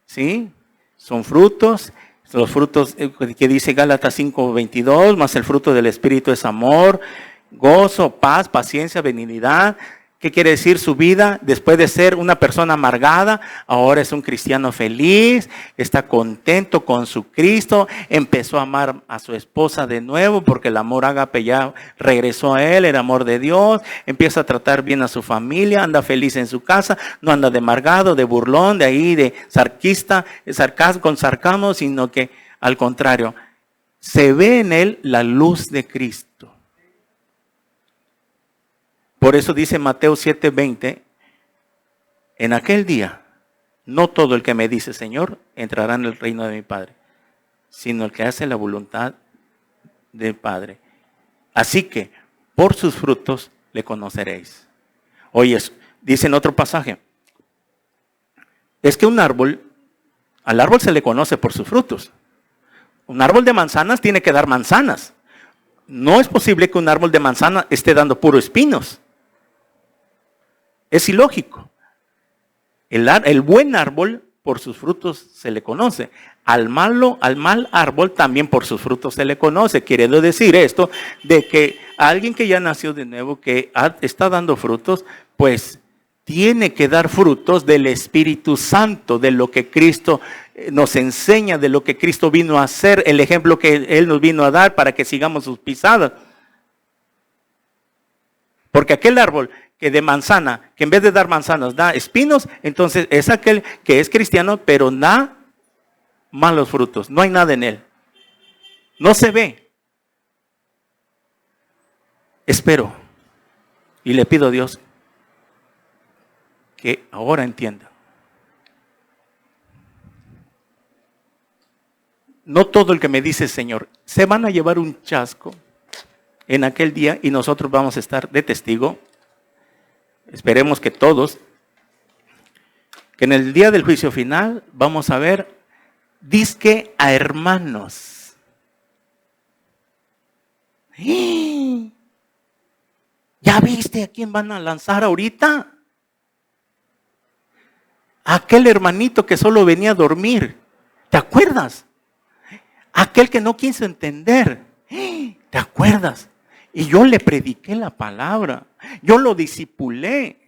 A: ¿Sí? Son frutos. Los frutos que dice Gálatas 5:22, más el fruto del Espíritu es amor, gozo, paz, paciencia, benignidad. ¿Qué quiere decir su vida? Después de ser una persona amargada, ahora es un cristiano feliz, está contento con su Cristo, empezó a amar a su esposa de nuevo porque el amor ágape ya regresó a él, el amor de Dios, empieza a tratar bien a su familia, anda feliz en su casa, no anda de amargado, de burlón, de sarquista, con sarcasmo, sino que al contrario, se ve en él la luz de Cristo. Por eso dice Mateo 7:20, En aquel día, no todo el que me dice Señor entrará en el reino de mi Padre, sino el que hace la voluntad del Padre. Así que por sus frutos le conoceréis. Oye, dice en otro pasaje, es que al árbol se le conoce por sus frutos. Un árbol de manzanas tiene que dar manzanas. No es posible que un árbol de manzana esté dando puros espinos. Es ilógico. El buen árbol por sus frutos se le conoce. Al mal árbol también por sus frutos se le conoce. Queriendo decir esto, de que alguien que ya nació de nuevo, que está dando frutos, pues tiene que dar frutos del Espíritu Santo, de lo que Cristo nos enseña, de lo que Cristo vino a hacer, el ejemplo que Él nos vino a dar para que sigamos sus pisadas. Porque aquel árbol que de manzana, que en vez de dar manzanas da espinos, entonces es aquel que es cristiano, pero da malos frutos. No hay nada en él. No se ve. Espero y le pido a Dios que ahora entienda. No todo el que me dice Señor, se van a llevar un chasco en aquel día y nosotros vamos a estar de testigo. Esperemos que todos, que en el día del juicio final vamos a ver, dizque a hermanos. ¿Ya viste a quién van a lanzar ahorita? Aquel hermanito que solo venía a dormir. ¿Te acuerdas? Aquel que no quiso entender. ¿Te acuerdas? Y yo le prediqué la palabra. Yo lo discipulé.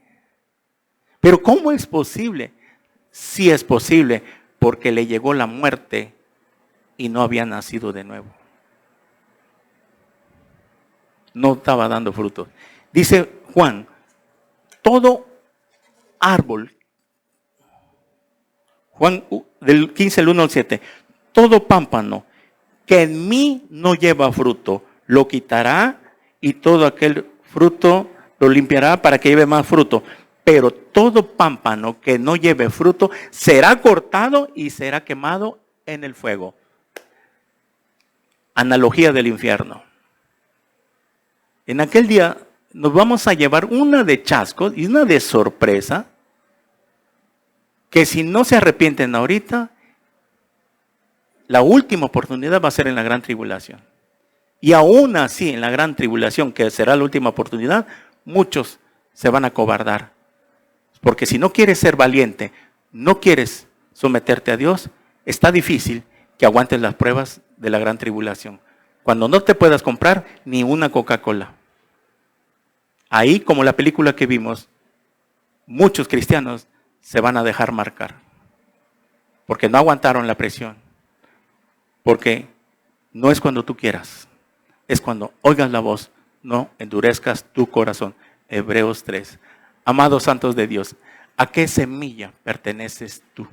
A: Pero ¿cómo es posible? Sí es posible, porque le llegó la muerte y no había nacido de nuevo. No estaba dando frutos. Dice Juan, todo árbol, Juan del 15, el 1 al 7, todo pámpano que en mí no lleva fruto, lo quitará y todo aquel fruto lo limpiará para que lleve más fruto. Pero todo pámpano que no lleve fruto será cortado y será quemado en el fuego. Analogía del infierno. En aquel día nos vamos a llevar una de chascos y una de sorpresa, que si no se arrepienten ahorita, la última oportunidad va a ser en la gran tribulación. Y aún así, en la gran tribulación, que será la última oportunidad, muchos se van a acobardar. Porque si no quieres ser valiente, no quieres someterte a Dios, está difícil que aguantes las pruebas de la gran tribulación. Cuando no te puedas comprar ni una Coca-Cola. Ahí, como la película que vimos, muchos cristianos se van a dejar marcar. Porque no aguantaron la presión. Porque no es cuando tú quieras. Es cuando oigas la voz, no endurezcas tu corazón. Hebreos 3. Amados santos de Dios, ¿a qué semilla perteneces tú?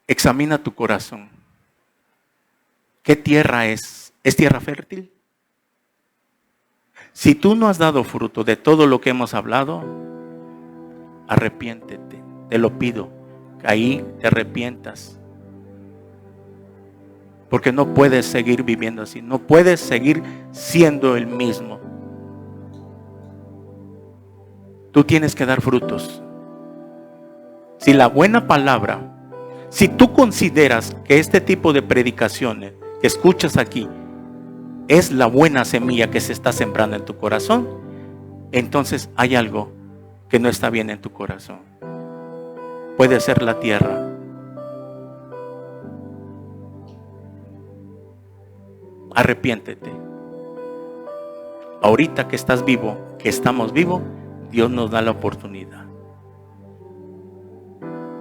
A: Examina tu corazón. ¿Qué tierra es? ¿Es tierra fértil? Si tú no has dado fruto de todo lo que hemos hablado, arrepiéntete. Te lo pido, que ahí te arrepientas. Porque no puedes seguir viviendo así. No puedes seguir siendo el mismo. Tú tienes que dar frutos. Si la buena palabra, si tú consideras que este tipo de predicaciones que escuchas aquí es la buena semilla que se está sembrando en tu corazón, entonces hay algo que no está bien en tu corazón. Puede ser la tierra. Arrepiéntete. Ahorita que estás vivo, que estamos vivos, Dios nos da la oportunidad.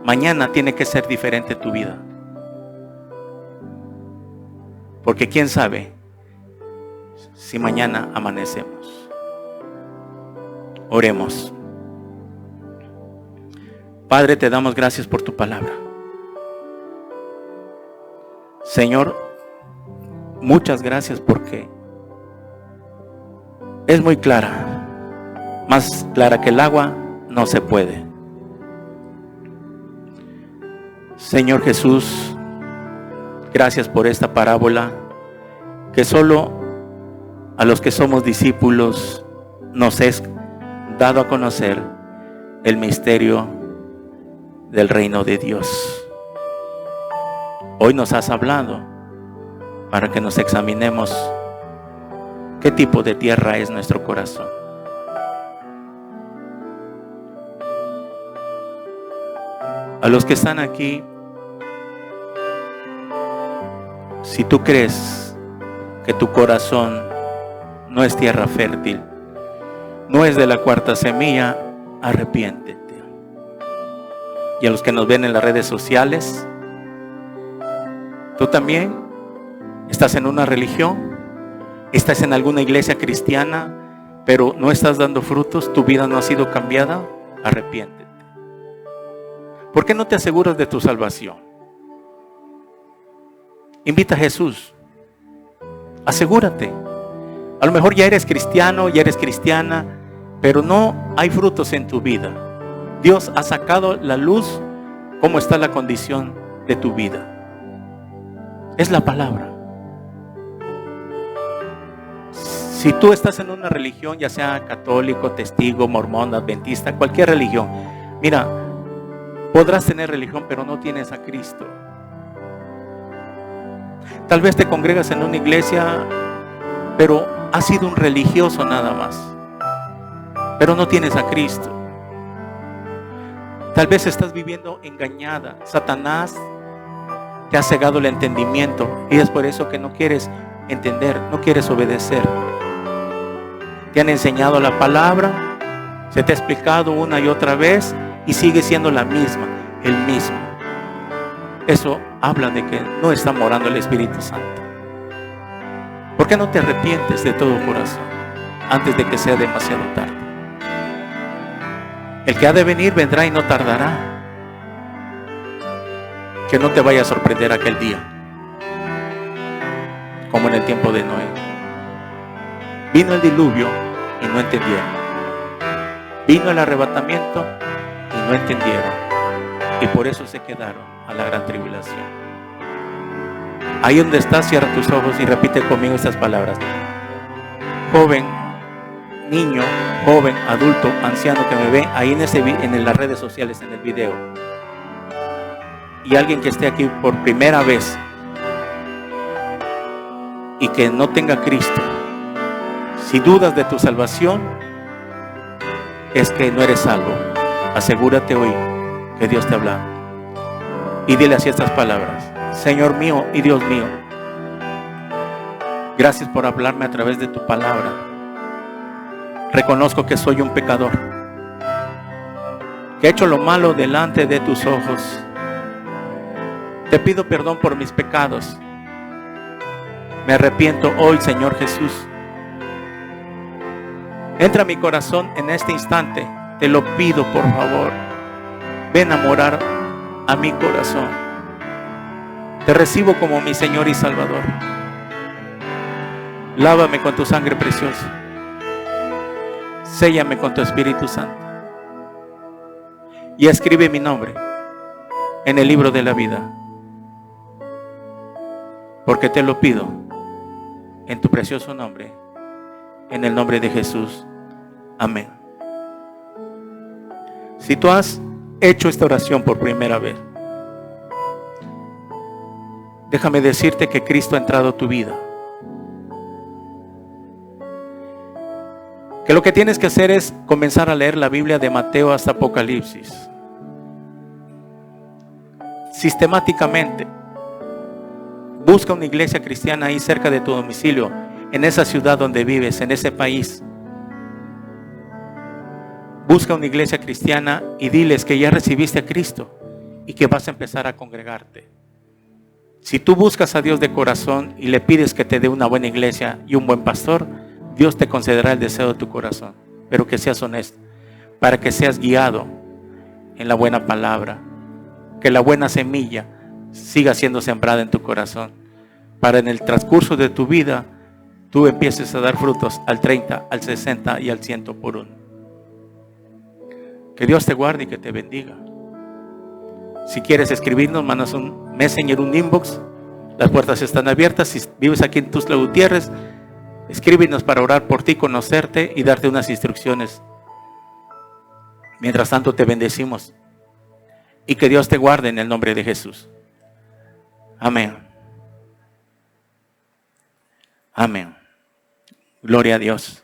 A: Mañana tiene que ser diferente tu vida. Porque quién sabe si mañana amanecemos. Oremos. Padre, te damos gracias por tu palabra. Señor, muchas gracias porque es muy clara. más clara que el agua, no se puede. Señor Jesús, gracias por esta parábola que solo a los que somos discípulos nos es dado a conocer el misterio del reino de Dios. Hoy nos has hablado para que nos examinemos qué tipo de tierra es nuestro corazón. A los que están aquí, si tú crees que tu corazón no es tierra fértil, no es de la cuarta semilla, arrepiéntete. Y a los que nos ven en las redes sociales, tú también estás en una religión, estás en alguna iglesia cristiana, pero no estás dando frutos, tu vida no ha sido cambiada, arrepiéntete. ¿Por qué no te aseguras de tu salvación? Invita a Jesús. Asegúrate. A lo mejor ya eres cristiano, ya eres cristiana, pero no hay frutos en tu vida. Dios ha sacado la luz cómo está la condición de tu vida. Es la palabra. Si tú estás en una religión, ya sea católico, testigo, mormón, adventista, cualquier religión, mira, podrás tener religión, pero no tienes a Cristo. Tal vez te congregas en una iglesia, pero has sido un religioso nada más, pero no tienes a Cristo. Tal vez estás viviendo engañada. Satanás te ha cegado el entendimiento y es por eso que no quieres entender, no quieres obedecer. Te han enseñado la palabra, se te ha explicado una y otra vez y sigue siendo la misma, el mismo. Eso habla de que no está morando el Espíritu Santo. ¿Por qué no te arrepientes de todo corazón antes de que sea demasiado tarde? El que ha de venir vendrá y no tardará. Que no te vaya a sorprender aquel día, como en el tiempo de Noé. Vino el diluvio y no entendieron. Vino el arrebatamiento y no entendieron. Y por eso se quedaron a la gran tribulación. Ahí donde estás, cierra tus ojos y repite conmigo estas palabras. Joven, niño, joven, adulto, anciano que me ve ahí en las redes sociales, en el video. Y alguien que esté aquí por primera vez y que no tenga a Cristo. Si dudas de tu salvación, es que no eres salvo. Asegúrate hoy que Dios te habla. Y dile así estas palabras. Señor mío y Dios mío, gracias por hablarme a través de tu palabra. Reconozco que soy un pecador, que he hecho lo malo delante de tus ojos. Te pido perdón por mis pecados. Me arrepiento hoy, Señor Jesús. Entra a mi corazón en este instante. Te lo pido, por favor. Ven a morar a mi corazón. Te recibo como mi Señor y Salvador. Lávame con tu sangre preciosa. Séllame con tu Espíritu Santo. Y escribe mi nombre en el libro de la vida. Porque te lo pido en tu precioso nombre, en el nombre de Jesús. Amén. Si tú has hecho esta oración por primera vez, déjame decirte que Cristo ha entrado a tu vida. Que lo que tienes que hacer es comenzar a leer la Biblia de Mateo hasta Apocalipsis. Sistemáticamente. Busca una iglesia cristiana ahí cerca de tu domicilio, en esa ciudad donde vives, en ese país. Busca una iglesia cristiana y diles que ya recibiste a Cristo y que vas a empezar a congregarte. Si tú buscas a Dios de corazón y le pides que te dé una buena iglesia y un buen pastor, Dios te concederá el deseo de tu corazón, pero que seas honesto, para que seas guiado en la buena palabra, que la buena semilla siga siendo sembrada en tu corazón, para en el transcurso de tu vida tú empieces a dar frutos al 30, al 60 y al 100 por uno. Que Dios te guarde y que te bendiga. Si quieres escribirnos, mandas un messenger, un inbox. Las puertas están abiertas. Si vives aquí en Tuxtla Gutiérrez, escríbenos para orar por ti, conocerte y darte unas instrucciones. Mientras tanto, te bendecimos. Y que Dios te guarde en el nombre de Jesús. Amén. Amén. Gloria a Dios.